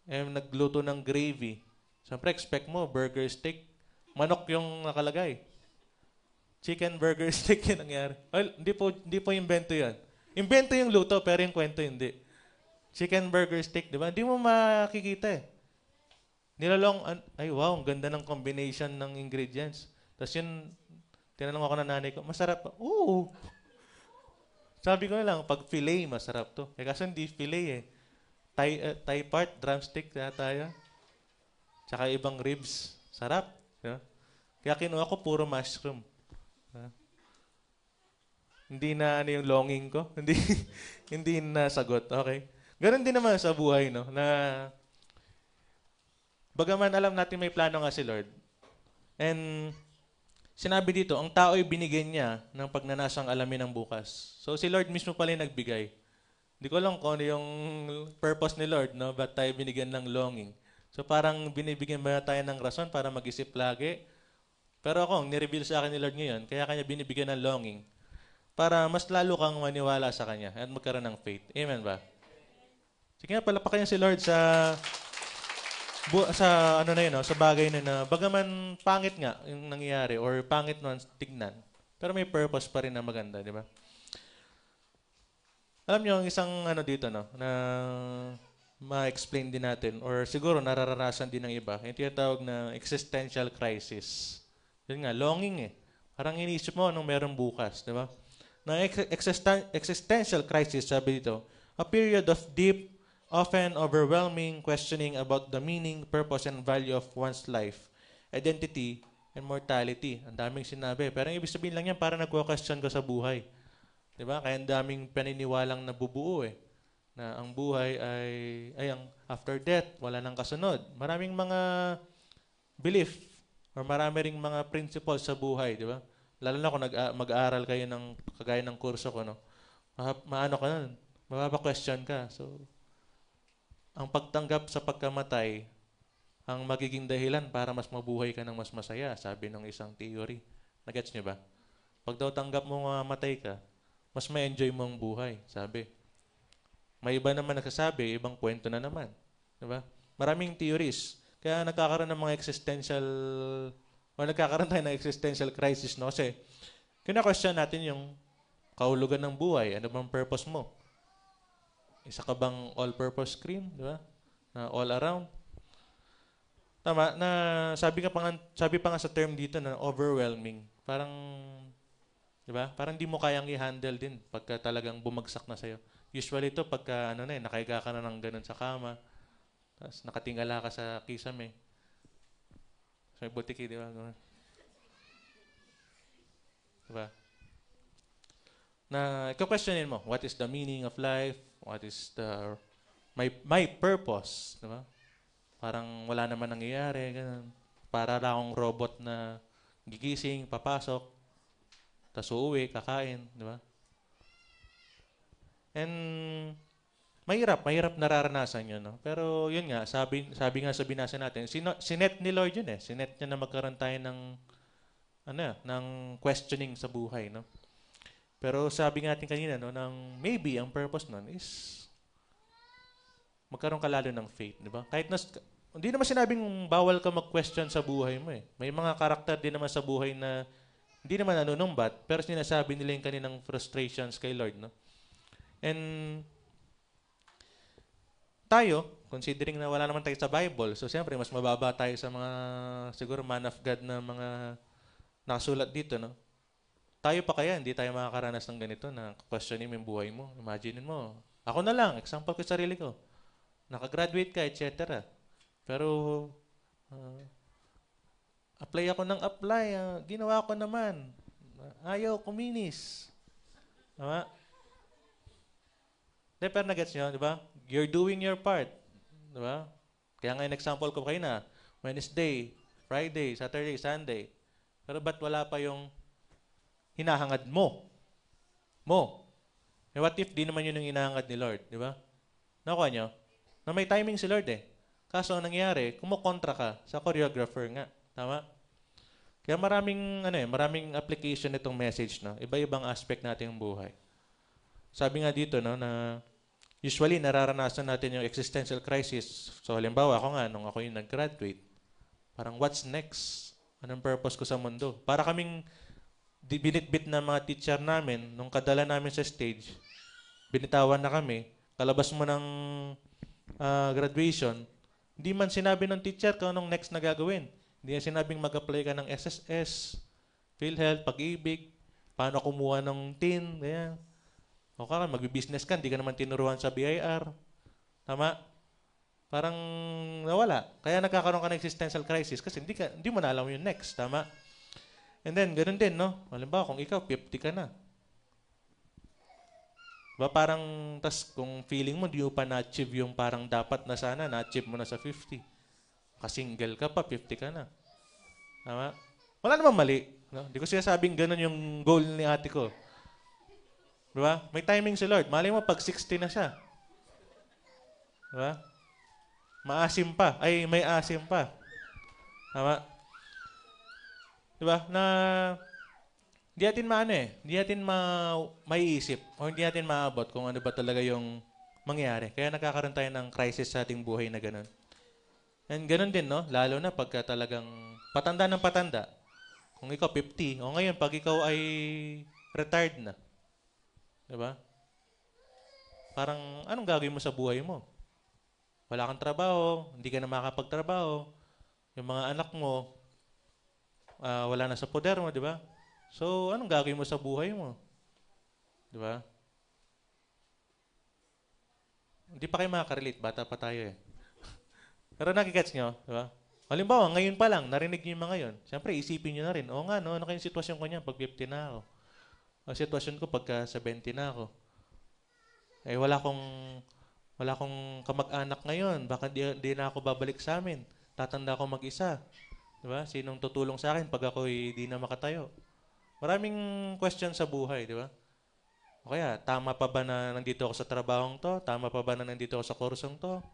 Nagluto ng gravy. Siyempre, expect mo, burger steak. Manok yung nakalagay. Chicken burger steak yung nangyari. Well, hindi po invento yan. Invento yung luto, pero yung kwento hindi. Chicken burger steak, di ba? Hindi mo makikita eh. Ay wow, ang ganda ng combination ng ingredients. Tapos yun, tinanong ako ng nanay ko, masarap ba? Oo. Sabi ko lang, pag filet, masarap to. Kasi hindi filet eh. Thai part, drumstick, tayo. Tsaka ibang ribs. Sarap. Yeah. Kaya kinuha ko puro mushroom. Hindi na ano yung longing ko. Hindi na sagot. Okay? Ganon din naman sa buhay, no? Na bagaman alam natin may plano nga si Lord. And sinabi dito, ang tao ay binigyan niya ng pagnanasang alamin ng bukas. So si Lord mismo pala yung nagbigay. Hindi ko alam kung ano yung purpose ni Lord, no? Ba't tayo binigyan ng longing? So parang binibigyan ba tayo ng rason para mag-isip lagi? Pero ako, nireveal sa akin ni Lord ngayon, kaya kanya binibigyan ng longing para mas lalo kang maniwala sa Kanya at magkaroon ng faith. Amen ba? Sige nga, palapakan niyo si Lord sa ano na yun, no? Sa bagay na bagaman pangit nga yung nangyayari or pangit nun tignan, pero may purpose pa rin na maganda, di ba? Alam niyo, ang isang ano dito, no, na ma-explain din natin or siguro nararanasan din ng iba, yung tinatawag na existential crisis. Yun nga, longing eh. Parang iniisip mo anong meron bukas, di ba? Na existential crisis, sabi dito, a period of deep, often overwhelming questioning about the meaning, purpose, and value of one's life, identity, and mortality. Ang daming sinabi. Pero ang ibig sabihin lang yan, parang nagko-question ka sa buhay. Diba? Kaya ang daming paniniwalang nabubuo eh. Na ang buhay ay ang after death, wala nang kasunod. Maraming mga belief or marami ring mga principles sa buhay, di ba? Lalo na kung mag-aaral kayo ng kagaya ng kurso ko, no? Maano ka nun? Mapapa-question ka. So, ang pagtanggap sa pagkamatay ang magiging dahilan para mas mabuhay ka ng mas masaya, sabi ng isang theory. Nagets niyo ba? Pag daw tanggap mo matay ka, mas ma-enjoy mo ang buhay, sabi. May iba naman nagsasabi, ibang kwento na naman. Diba? Maraming theories. Kaya nagkakaroon ng mga nagkakaroon tayo ng existential crisis, no? Kasi, kina-question natin yung kahulugan ng buhay. Ano bang purpose mo? Isa ka bang all-purpose cream? Di ba? Na all around. Tama, na sabi pa nga sa term dito na overwhelming. Parang, di ba? Parang di mo kayang i-handle din pagka talagang bumagsak na sa'yo. Usually ito, pagka nakahiga ka na ng ganun sa kama, tapos nakatingala ka sa kisame. May butiki, di ba? Diba? Na ika-questionin mo, what is the meaning of life? What is my purpose? Diba? Parang wala naman nangyayari. Ganun. Para lang akong robot na gigising, papasok, tas uuwi, kakain. Diba? And mahirap nararanasan yun, no? Pero yun nga, sabi nga sa binasa natin, sinet ni Lord yun eh. Sinet niya na magkaroon tayo ng questioning sa buhay, no? Pero sabi nga natin kanina, no, maybe ang purpose nun is magkaroon ka lalo ng faith, di ba? Kahit hindi naman sinabing bawal ka mag-question sa buhay mo eh. May mga karakter din naman sa buhay na hindi naman nanunumbat, pero sinasabi nila yung kaninang frustrations kay Lord, no? And tayo, considering na wala naman tayo sa Bible, so siyempre, mas mababa tayo sa mga, siguro, man of God na mga nakasulat dito, no? tayo pa kaya, hindi tayo makakaranas ng ganito na questionin mo yung buhay mo. Imagine mo. Ako na lang, example ko sa sarili ko. Nakagraduate ka, etc. Pero, apply ako ng apply. Ginawa ko naman. Ayaw, kuminis. Tama? Pero na-gets nyo, di ba? You're doing your part. Di ba? Kaya nga yung example ko kayo na, Wednesday, Friday, Saturday, Sunday. Pero ba't wala pa yung hinahangad mo? What if di naman yun yung hinahangad ni Lord? Di ba? Nakuha nyo? Na may timing si Lord eh. Kaso ang nangyari, kumukontra ka sa choreographer nga. Tama? Kaya maraming application nitong message, no? Iba-ibang aspect natin ng buhay. Sabi nga dito, no, na usually nararanasan natin yung existential crisis. So halimbawa, ako nga, nung ako yung nag-graduate, parang what's next? Anong purpose ko sa mundo? Para kaming binitbit na mga teacher namin, nung kadala namin sa stage, binitawan na kami, kalabas mo ng graduation, hindi man sinabi ng teacher kung anong next na gagawin. Hindi niya sinabing mag-apply ka ng SSS, PhilHealth, Pag-ibig, paano kumuha ng TIN, ganyan. O ka, magbi-business ka, hindi ka naman tinuruan sa BIR. Tama? Parang nawala. Kaya nagkakaroon ka ng existential crisis kasi hindi mo na alam yung next. Tama? And then, ganun din, no? Halimbawa, kung ikaw, 50 ka na. Diba parang, kung feeling mo, di mo pa na-achieve yung parang dapat na sana, na-achieve mo na sa 50. Ka-single ka pa, 50 ka na. Tama? Wala namang mali. No? Di ko sinasabing ganun yung goal ni ate ko. Diba? May timing si Lord. Malay mo, pag 60 na siya. Diba? Maasim pa. Ay, may asim pa. Tama? Diba? Na hindi natin hindi natin maiisip o hindi natin maabot kung ano ba talaga yung mangyari. Kaya nagkakaroon tayo ng crisis sa ating buhay na ganun. And ganun din, no? Lalo na pagka talagang patanda ng patanda. Kung ikaw 50, o ngayon, pag ikaw ay retired na, diba? Parang, anong gagawin mo sa buhay mo? Wala kang trabaho, hindi ka na makakapagtrabaho, yung mga anak mo, wala na sa poder mo, diba? So, anong gagawin mo sa buhay mo? Diba? Hindi pa kayo makakarelate, bata pa tayo eh. Pero nakikets nyo, diba? Halimbawa, ngayon pa lang, narinig nyo yung mga yun. Siyempre, isipin nyo na rin, oo nga, no, ano kayong sitwasyon ko niyan pag 50 na ako? Ang sitwasyon ko pagka 70 na ako. Eh, wala akong kamag-anak ngayon. Baka di na ako babalik sa amin. Tatanda ako mag-isa. Diba? Sinong tutulong sa akin pag ako di na makatayo? Maraming question sa buhay, di ba? O kaya, tama pa ba na nandito ako sa trabahong to? Tama pa ba na nandito ako sa kursong to?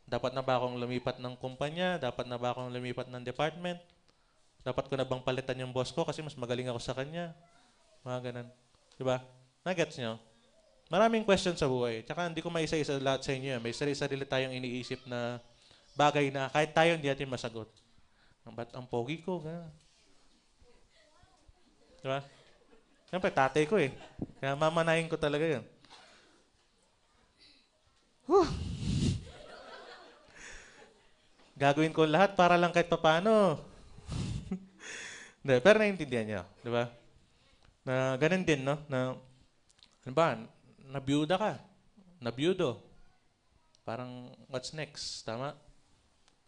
Dapat na ba akong lumipat ng kumpanya? Dapat na ba akong lumipat ng department? Dapat ko na bang palitan yung boss ko kasi mas magaling ako sa kanya? Mga ganun. Diba? Nagets nyo? Maraming questions sa buhay. Tsaka hindi ko maisa-isa lahat sa inyo. May sarili-sarili tayong iniisip na bagay na kahit tayo hindi natin masagot. Ba't ang pogi ko? Ganun. Diba? Siyempre, tatay ko eh. Kaya mamanahin ko talaga yun. Gagawin ko lahat para lang kahit paano. Pero naiintindihan niyo. Diba? Na ganun din, no? Na, ano ba? Nabiyuda ka. Nabiyudo. Parang, what's next? Tama?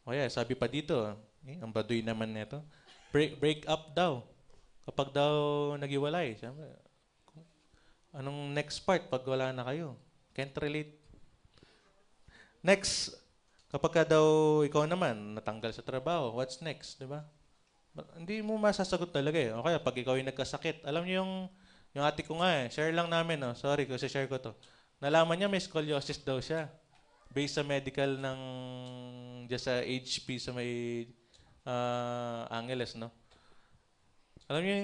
O yeah, sabi pa dito, ang baduy naman nito, break up daw. Kapag daw nagiwalay, siyempre, anong next part pag wala na kayo? Can't relate. Next, kapag daw ikaw naman natanggal sa trabaho, what's next, di ba? Hindi mo masasagot talaga eh. O kaya pag ikaw ay nagkasakit, alam niyo yung ate ko nga eh, share lang namin, no? Sorry kasi share ko to. Nalaman niya may scoliosis daw siya. Based sa medical ng just sa HP sa may Angeles, no? Alam niyo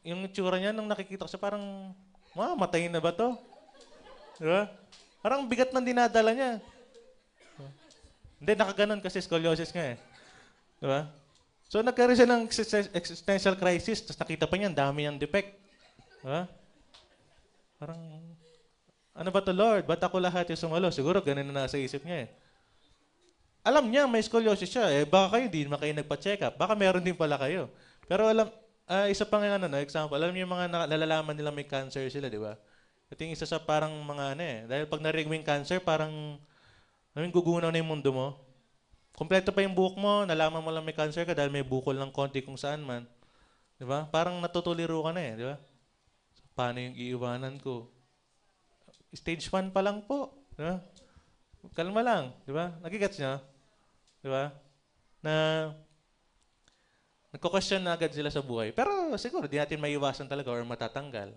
yung itsura niya nung nakikita ko siya parang, matay na ba to? Diba? Parang bigat ng dinadala niya. Hindi, nakaganon kasi scoliosis nga eh. Diba? So nagkaroon siya ng existential crisis, tapos nakita pa niya, ang dami niyang defect. Diba? Parang, ano ba to Lord? Ba't ako lahat yung sumalo? Siguro ganun na nasa isip niya eh. Alam niya may scoliosis siya eh. Baka kayo, di naman kayo nagpa-check up. Baka meron din pala kayo. Pero Isa pang ano, no, example, alam niyo yung mga nalalaman nila may cancer sila, di ba? Ito yung isa sa parang mga ano eh. Dahil pag narinig mo yung cancer, parang gugunaw na yung mundo mo. Kompleto pa yung buhok mo, nalaman mo lang may cancer ka dahil may bukol ng konti kung saan man. Di ba? Parang natutuliro ka na eh, di ba? So, paano yung iiwanan ko? Stage 1 pa lang po. Di ba? Kalma lang, di ba? Nagigets niya? Di ba? Na nagko-question na agad sila sa buhay. Pero siguro di natin maiwasan talaga or matatanggal.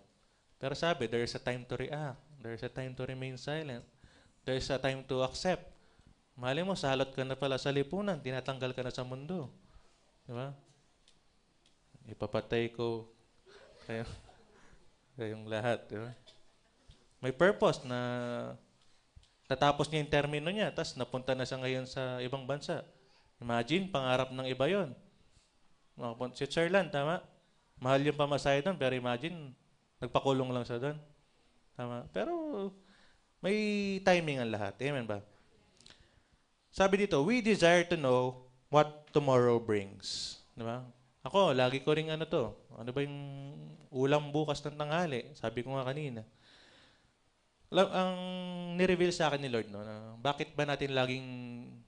Pero sabi, there's a time to react. There's a time to remain silent. There's a time to accept. Mali mo, salot ka na pala sa lipunan. Tinatanggal ka na sa mundo. Di ba? Ipapatay ko kayo, kayong lahat. Di ba? May purpose na tatapos niya yung termino niya, tapos napunta na siya ngayon sa ibang bansa. Imagine, pangarap ng iba yon. Switzerland, tama? Mahal yung pamasahe doon, pero imagine, nagpakulong lang siya doon. Tama? Pero may timing ang lahat. Amen ba? Sabi dito, we desire to know what tomorrow brings. Di ba? Ako, lagi ko ring ano to. Ano ba yung ulam bukas ng tanghali? Sabi ko nga kanina. Ang ni-reveal sa akin ni Lord, no, na bakit ba natin laging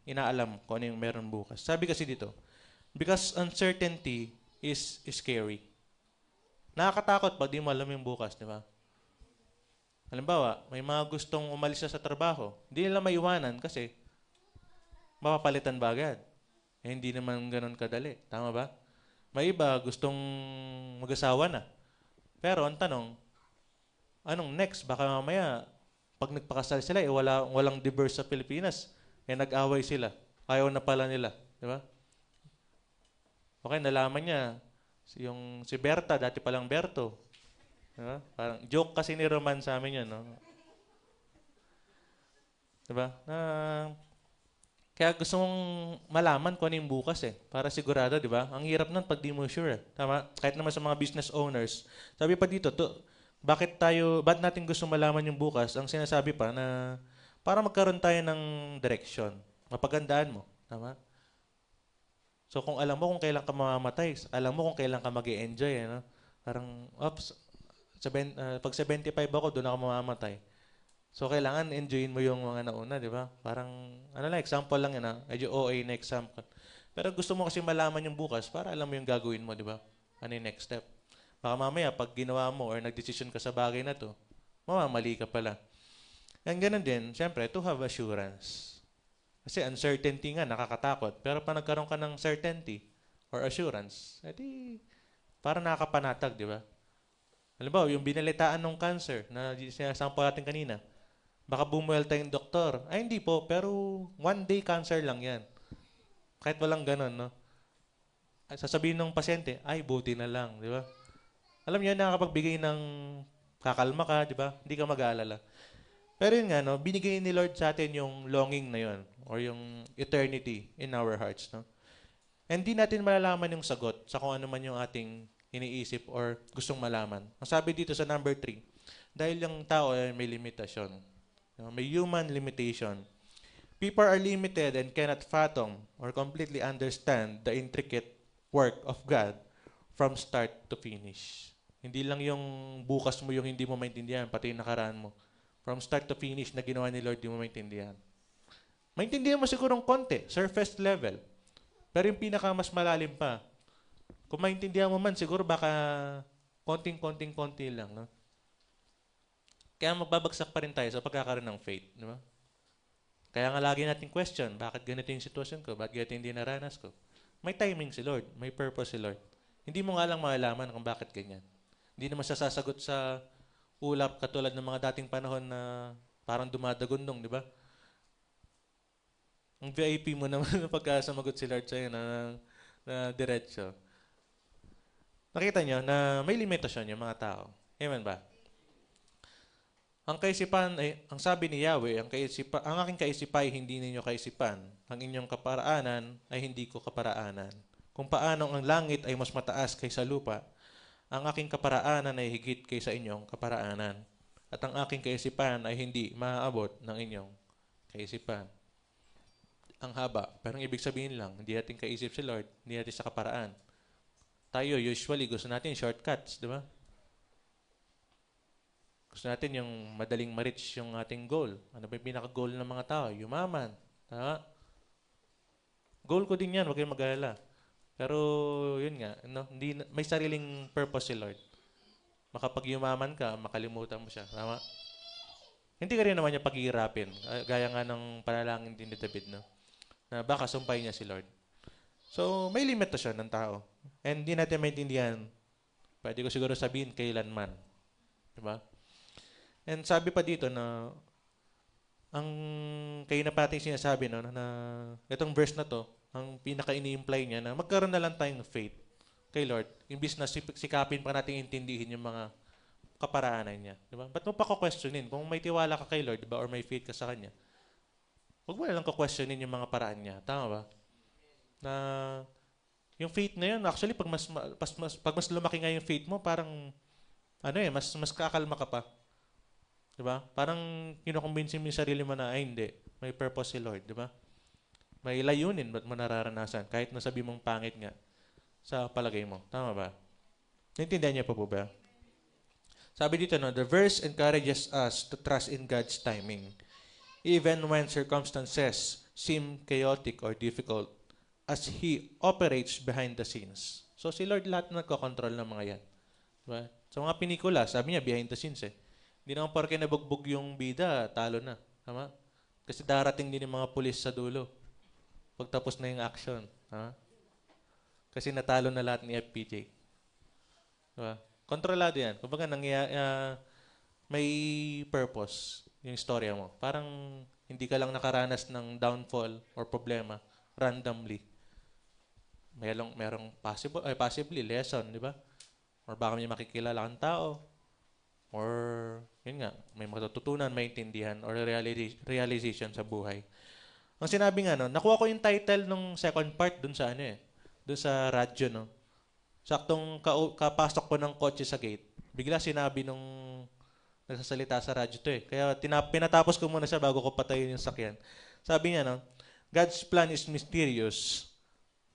inaalam kung ano yung meron bukas? Sabi kasi dito, because uncertainty is scary. Nakakatakot pag di mo alam yung bukas, di ba? Halimbawa, may mga gustong umalis na sa trabaho. Hindi nila maiwanan kasi mapapalitan ba agad? Eh, hindi naman ganun kadali. Tama ba? May iba gustong mag-asawa na. Pero ang tanong, anong next? Baka mamaya, pag nagpakasal sila, walang divorce sa Pilipinas. Eh, nag-away sila. Ayaw na pala nila. Di ba? Okay, nalaman niya, si Berta, dati palang Berto. Di ba? Parang joke kasi ni Roman sa amin yun, no? Di ba? Kaya gusto mong malaman kung ano yung bukas eh. Para sigurado, di ba? Ang hirap nun pag di mo sure. Tama? Kahit naman sa mga business owners. Sabi pa dito, ba't natin gusto malaman yung bukas? Ang sinasabi pa na para magkaroon tayo ng direction. Mapagandaan mo. Tama? So kung alam mo kung kailan ka mamamatay, alam mo kung kailan ka mag-i-enjoy. Eh, no? Parang, pag 75 ako, doon ako mamamatay. So, kailangan enjoyin mo yung mga nauna, di ba? Parang, example lang yan, medyo OA na example. Pero gusto mo kasi malaman yung bukas para alam mo yung gagawin mo, di ba? Ano yung next step? Baka mamaya, pag ginawa mo or nag-decision ka sa bagay na to, mamamali ka pala. And ganun din, syempre, to have assurance. Kasi uncertainty nga, nakakatakot. Pero pag nagkaroon ka ng certainty or assurance, edi, para nakakapanatag, di ba? Halimbawa, yung binalitaan ng cancer na sinasample natin kanina, baka bumuelta yung doktor. Ay, hindi po, pero one day cancer lang yan. Kahit walang ganun, no? Sasabihin ng pasyente, ay, buti na lang, di ba? Alam niyo, nakakapagbigay ng kakalma ka, di ba? Hindi ka mag-aalala. Pero yun nga, no, binigay ni Lord sa atin yung longing na yun, or yung eternity in our hearts, no? And di natin malalaman yung sagot sa kung ano man yung ating iniisip or gustong malaman. Ang sabi dito sa number 3, dahil yung tao ay may limitasyon. May human limitation. People are limited and cannot fathom or completely understand the intricate work of God from start to finish. Hindi lang yung bukas mo yung hindi mo maintindihan, pati yung nakaraan mo. From start to finish na ginawa ni Lord, hindi mo maintindihan. Maintindihan mo sigurong konti, surface level. Pero yung pinaka mas malalim pa, kung maintindihan mo man, siguro baka konting-konting-konti lang, no? Kaya magbabagsak pa rin tayo sa pagkakaroon ng faith, di ba? Kaya nga lagi natin question, bakit ganito yung sitwasyon ko? Bakit ganito hindi naranas ko? May timing si Lord, may purpose si Lord. Hindi mo nga lang malalaman kung bakit ganyan. Hindi naman siya sasagot sa ulap katulad ng mga dating panahon na parang dumadagundong, di ba? Ang VIP mo naman pagka sumagot si Lord sa'yo na diretso. Nakita nyo na may limitasyon yung mga tao. Amen ba? Ang kaisipan ay, ang sabi ni Yahweh, ang aking kaisipan ay hindi ninyo kaisipan. Ang inyong kaparaanan ay hindi ko kaparaanan. Kung paano ang langit ay mas mataas kaysa lupa, ang aking kaparaanan ay higit kaysa inyong kaparaanan. At ang aking kaisipan ay hindi maaabot ng inyong kaisipan. Ang haba, pero ang ibig sabihin lang, hindi natin kaisip si Lord, hindi natin sa kaparaan. Tayo, usually, gusto natin shortcuts, di ba? Gusto natin yung madaling ma-reach yung ating goal. Ano ba yung pinaka-goal ng mga tao? Yumaman. Tama? Goal ko din yan, huwag kayong mag-alala. Pero, yun nga, no? May sariling purpose si Lord. Makapag-yumaman ka, makalimutan mo siya. Tama? Hindi ka rin naman niya paghihirapin. Gaya nga ng panalangin din ni David, no? Na baka sumpay niya si Lord. So, may limitasyon ng tao. And hindi natin maintindihan. Pwede ko siguro sabihin kailanman. Diba? And sabi pa dito na ang kayo na pating sinasabi no, na itong verse na to, ang pinaka-ini-imply niya na magkaroon na lang tayong faith kay Lord. Imbis na sikapin pa natin intindihin yung mga kaparaanan niya. Diba? Ba't mo pa ko-questionin? Kung may tiwala ka kay Lord, diba, or may faith ka sa Kanya, huwag mo na lang ko-questionin yung mga paraan niya. Tama ba? Na yung faith na yun, actually, pag mas lumaki nga yung faith mo, parang, mas kakalma ka pa. Diba? Parang kinukumbinsin mo yung sarili mo na, ay hindi, may purpose si Lord. Diba? May layunin, ba't mo nararanasan? Kahit nasabi mong pangit nga sa palagay mo. Tama ba? Naintindihan niyo pa po ba? Sabi dito, no, the verse encourages us to trust in God's timing. Even when circumstances seem chaotic or difficult, as He operates behind the scenes. So si Lord lahat nagkocontrol ng mga yan. Diba? So mga pinikula, sabi niya, behind the scenes eh. Hindi naman porke nabugbog yung bida, talo na. Tama? Kasi darating din yung mga pulis sa dulo. Pagtapos na yung action. Tama? Kasi natalo na lahat ni FPJ. Diba? Kontrolado yan. Kumbaga, may purpose yung istorya mo. Parang hindi ka lang nakaranas ng downfall or problema randomly. Merong possibly lesson, di ba? Or baka may makikilala kang tao. Or, yun nga, may matututunan, may intindihan, or realization sa buhay. Ang sinabi nga, no, nakuha ko yung title nung second part dun sa dun sa radyo, no. Saktong kapasok ko ng kotse sa gate, bigla sinabi nung nagsasalita sa radyo to eh. Kaya pinatapos ko muna siya bago ko patayin yung sakyan. Sabi niya, no, God's plan is mysterious,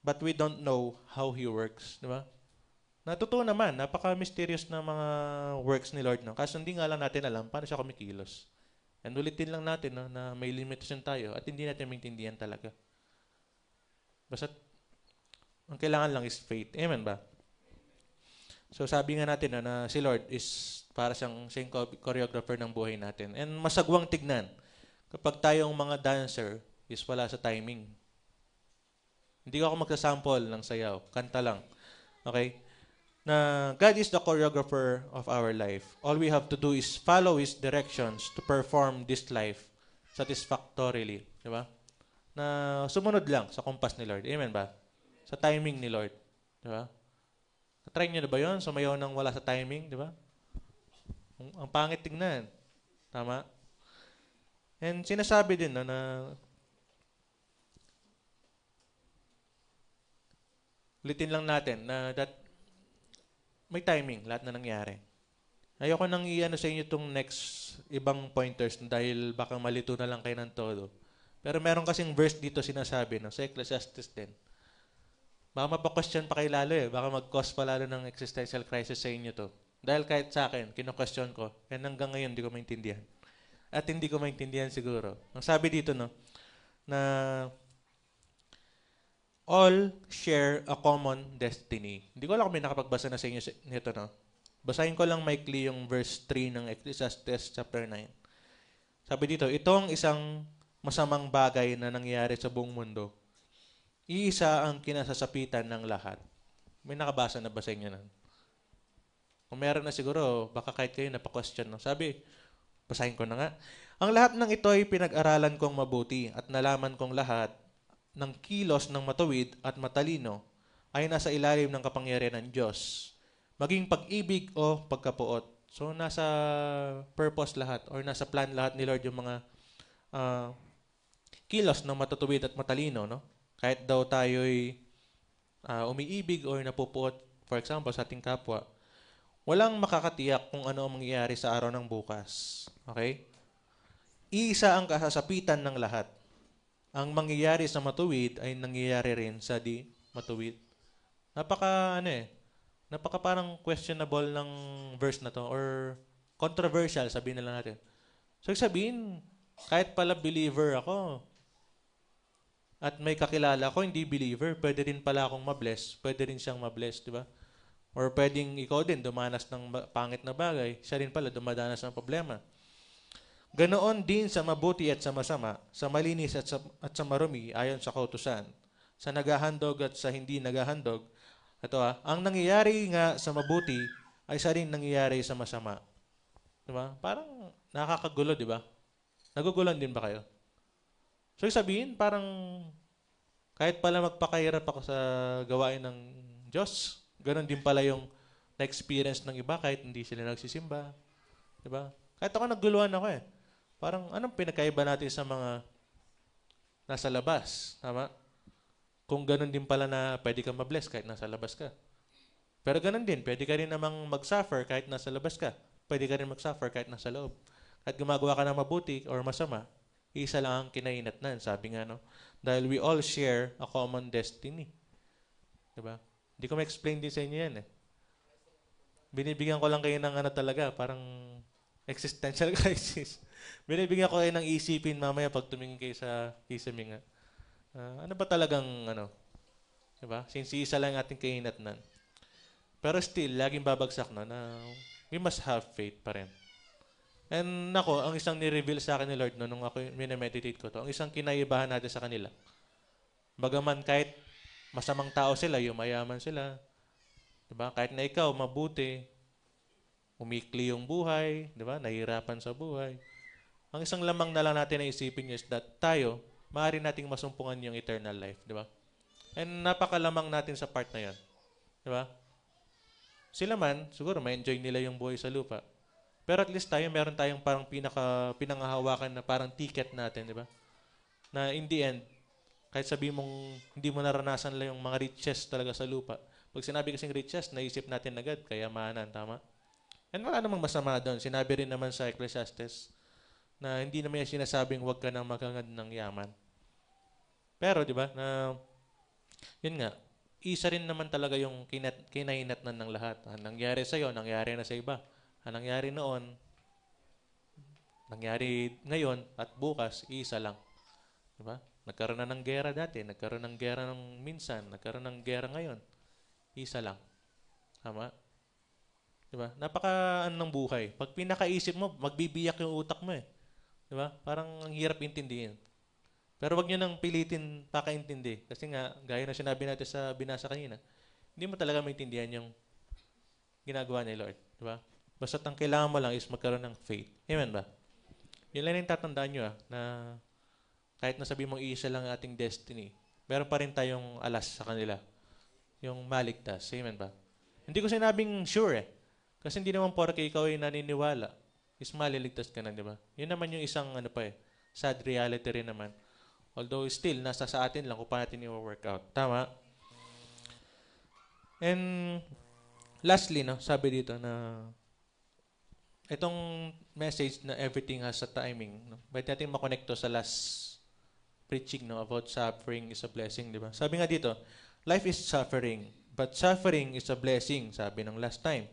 but we don't know how He works. Di ba? Totoo naman, napaka-mysterious na mga works ni Lord. No? Kaso hindi nga lang natin alam paano siya kumikilos. And ulitin lang natin no, na may limitation tayo at hindi natin maintindihan talaga. Basta ang kailangan lang is faith. Amen ba? So sabi nga natin na si Lord is para siyang choreographer ng buhay natin. And masagwang tignan kapag tayong mga dancer is wala sa timing. Hindi ako magsasample ng sayaw. Kanta lang. Okay? Na God is the choreographer of our life. All we have to do is follow His directions to perform this life satisfactorily. Diba? Na sumunod lang sa kumpas ni Lord. Amen ba? Sa timing ni Lord. Diba? Try nyo na ba yun? Sumayaw nang wala sa timing, di ba? Ang pangit tingnan. Tama? And sinasabi din no, na ulitin lang natin na may timing, lahat na nangyari. Ayoko nang i-ano sa inyo itong next ibang pointers dahil baka malito na lang kayo ng todo. Pero meron kasing verse dito sinasabi no, sa Ecclesiastes 10. Baka mapa-question pa kayo lalo eh. Baka mag-cause pa lalo ng existential crisis sa inyo to. Dahil kahit sa akin, kino-question ko, and hanggang ngayon, hindi ko maintindihan. At hindi ko maintindihan siguro. Ang sabi dito, no, na all share a common destiny. Hindi ko alam kung may nakapagbasa na sa inyo nito, no? Basahin ko lang maikli yung verse 3 ng Ecclesiastes chapter 9. Sabi dito, itong isang masamang bagay na nangyayari sa buong mundo. Iisa ang kinasasapitan ng lahat. May nakabasa na ba sa inyo nun? Kung meron na siguro, baka kahit kayo napaka-question. No? Sabi, basahin ko na nga. Ang lahat ng ito ay pinag-aralan kong mabuti at nalaman kong lahat ng kilos ng matuwid at matalino ay nasa ilalim ng kapangyarihan ng Diyos. Maging pag-ibig o pagkapuot. So, nasa purpose lahat or nasa plan lahat ni Lord yung mga kilos ng matutuwid at matalino, no? Kahit daw tayo'y umiibig o napupuot, for example, sa ating kapwa, walang makakatiyak kung ano ang mangyayari sa araw ng bukas. Okay? Iisa ang kasasapitan ng lahat. Ang mangyayari sa matuwid ay nangyayari rin sa di matuwid. Napaka parang questionable ng verse na to or controversial, sabihin na lang natin. So, sabihin, kahit pala believer ako at may kakilala ko, hindi believer, pwede rin pala akong mabless, pwede rin siyang mabless, di ba? Or pwedeng ikaw din dumanas ng pangit na bagay, siya rin pala dumadanas ng problema. Ganoon din sa mabuti at sa masama, sa malinis at sa marumi ayon sa kautusan, sa naghahandog at sa hindi naghahandog. Ang nangyayari nga sa mabuti ay sa rin nangyayari sa masama. Diba? Parang nakakagulo, di ba? Nagugulan din ba kayo? So, sabihin, parang kahit pala magpakahirap ako sa gawain ng Diyos, ganun din pala yung na-experience ng iba kahit hindi sila nagsisimba. Di ba? Kahit ako naguluhan ako eh. Parang anong pinakaiba natin sa mga nasa labas? Tama? Kung ganun din pala na pwede kang mabless kahit nasa labas ka. Pero ganun din, pwede ka rin namang mag-suffer kahit nasa labas ka. Pwede ka rin mag-suffer kahit nasa loob. Kahit gumagawa ka ng mabuti or masama, isa lang ang kinainatnan. Sabi nga, no? Dahil we all share a common destiny. Diba? Hindi ko ma-explain din sa inyo yan eh. Binibigyan ko lang kayo ng ano talaga, parang existential crisis. Binibigyan ko kayo ng isipin mamaya pag tumingin kayo sa kisame nga. Ano ba talagang, ano? Diba? Since isa lang ating kainatnan. Pero still, laging babagsak na we must have faith pa rin. And nako, ang isang ni-reveal sa akin ni Lord nung ako minameditate ko to, ang isang kinaibahan natin sa kanila. Bagaman kahit masamang tao sila, yumayaman sila, diba? Kahit na ikaw, mabuti, umikli yung buhay, diba? Nahihirapan sa buhay. Ang isang lamang na lang natin na isipin is that tayo, maaari nating masumpungan yung eternal life, diba? And napakalamang natin sa part na yan. Diba? Sila man, siguro ma-enjoy nila yung buhay sa lupa. Pero at least tayo, meron tayong parang pinangahawakan na parang ticket natin, di ba? Na in the end, kahit sabi mong hindi mo naranasan lang yung mga riches talaga sa lupa. Pag sinabi kasing riches, naisip natin agad, kayamanan, tama? And wala namang masama doon. Sinabi rin naman sa Ecclesiastes na hindi naman yung sinasabing huwag ka nang magangad ng yaman. Pero, di ba, na yun nga, isa rin naman talaga yung kinainatnan ng lahat. Ang nangyari sa'yo, nangyari na sa iba. Ang nangyari noon, nangyari ngayon, at bukas, isa lang. Diba? Nagkaroon na ng gera dati, nagkaroon ng gera ng minsan, nagkaroon ng gera ngayon. Isa lang. Tama? Diba? Napaka ng buhay. Pag pinakaisip mo, magbibiyak yung utak mo eh. Diba? Parang ang hirap intindihin. Pero wag nyo nang pilitin pakaintindi. Kasi nga, gaya na sinabi natin sa binasa kanina, hindi mo talaga maintindihan yung ginagawa ni Lord. Diba? Basta ang kailangan mo lang is magkaroon ng faith. Amen ba? Yun lang yung tatandaan nyo na kahit nasabi mong iisa lang ang ating destiny, meron pa rin tayong alas sa kanila. Yung maligtas. Amen ba? Hindi ko sinabing sure eh. Kasi hindi naman porke ikaw ay naniniwala, is maliligtas ka na, di ba? Yun naman yung isang ano pa eh, sad reality rin naman. Although still, nasa sa atin lang kung paano natin i-work out. Tama? And lastly, no, sabi dito na itong message na everything has a timing. No? Pwede natin makonect to sa last preaching no, about suffering is a blessing. Di ba? Sabi nga dito, life is suffering, but suffering is a blessing, sabi ng last time.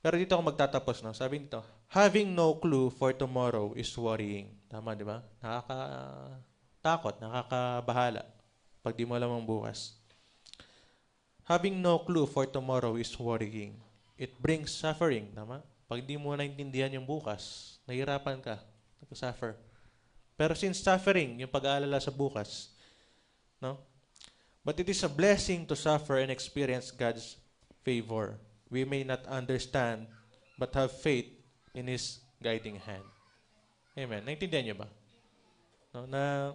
Pero dito ako magtatapos. No? Sabi dito, having no clue for tomorrow is worrying. Tama, di ba? Nakakatakot, nakakabahala pag di mo alam ang bukas. Having no clue for tomorrow is worrying. It brings suffering, tama? Pag di mo naintindihan yung bukas, nahihirapan ka, nag-suffer. Pero since suffering, yung pag-aalala sa bukas, no? But it is a blessing to suffer and experience God's favor. We may not understand, but have faith in His guiding hand. Amen. Naintindihan niyo ba? No, na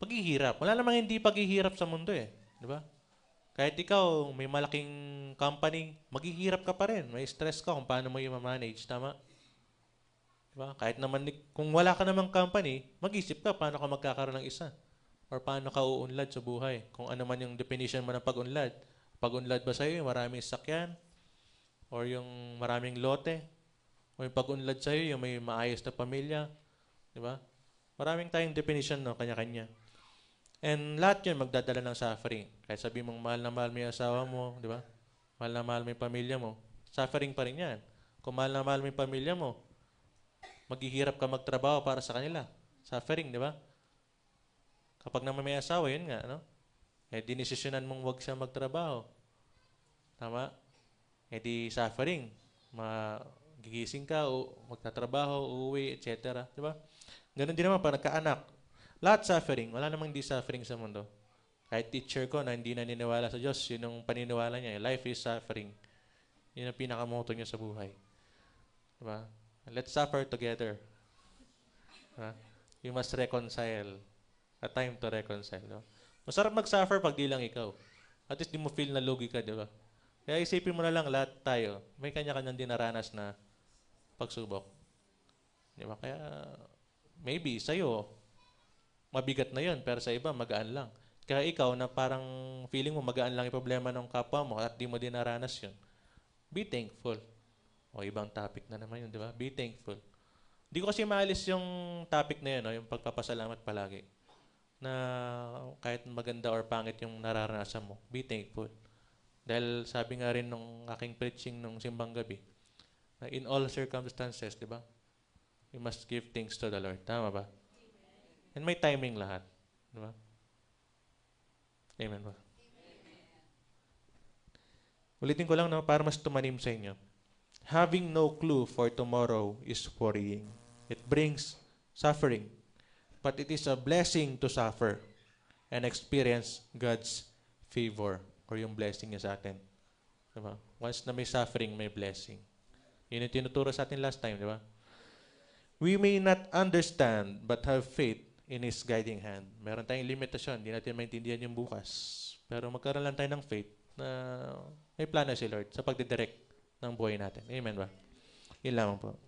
paghihirap. Wala namang hindi paghihirap sa mundo eh. Di ba? Kahit ikaw, may malaking company, maghihirap ka pa rin. May stress ka kung paano mo i-manage. Tama? Diba? Kahit naman, kung wala ka namang company, mag-isip ka paano ka magkakaroon ng isa. Or paano ka uunlad sa buhay. Kung ano man yung definition mo ng pag-unlad. Pag-unlad ba sa'yo yung maraming sakyan? Or yung maraming lote? O yung pag-unlad sa'yo yung may maayos na pamilya? Diba? Maraming tayong definition, no? Kanya-kanya. And lahat yun magdadala ng suffering. Kahit sabi mong mahal na mahal mo yung asawa mo, di ba? Mahal na mahal mo yung pamilya mo. Suffering pa rin yan. Kung mahal na mahal mo yung pamilya mo, maghihirap ka magtrabaho para sa kanila. Suffering, di ba? Kapag naman may asawa, yun nga, no? Eh, dinesisyonan mong wag siya magtrabaho. Tama? Eh, di suffering. Magigising ka, magtatrabaho, uuwi, etc. Di ba? Ganun din naman pag nagkaanak. Lahat suffering. Wala namang di suffering sa mundo. Kahit teacher ko na hindi naniniwala sa Diyos, yun ang paniniwala niya. Life is suffering. Yun ang pinakamoto niya sa buhay. Diba? Let's suffer together. Diba? You must reconcile. A time to reconcile. Diba? Masarap mag-suffer pag di lang ikaw. At least di mo feel na lugi ka, di ba? Kaya isipin mo na lang lahat tayo, may kanya-kanyang dinaranas na pagsubok. Di ba? Kaya maybe sa'yo, mabigat na yun, pero sa iba, magaan lang. Kaya ikaw na parang feeling mo magaan lang yung problema ng kapwa mo at di mo dinaranas yun, be thankful. O ibang topic na naman yun, di ba? Be thankful. Di ko kasi maalis yung topic na yun, no? Yung pagpapasalamat palagi. Na kahit maganda or pangit yung nararanasan mo, be thankful. Dahil sabi nga rin nung aking preaching nung simbang gabi, na in all circumstances, di ba? You must give thanks to the Lord. Tama ba? And may timing lahat. Di ba? Amen ba? Ulitin ko lang no, para mas tumanim sa inyo. Having no clue for tomorrow is worrying. It brings suffering. But it is a blessing to suffer and experience God's favor or yung blessing niya sa atin. Diba? Once na may suffering, may blessing. Yun yung tinuturo sa atin last time, di ba? We may not understand but have faith in His guiding hand. Meron tayong limitasyon. Hindi natin maintindihan yung bukas. Pero magkaroon lang tayo ng faith na may plano si Lord sa pagdidirect ng buhay natin. Amen ba? Yun lamang po.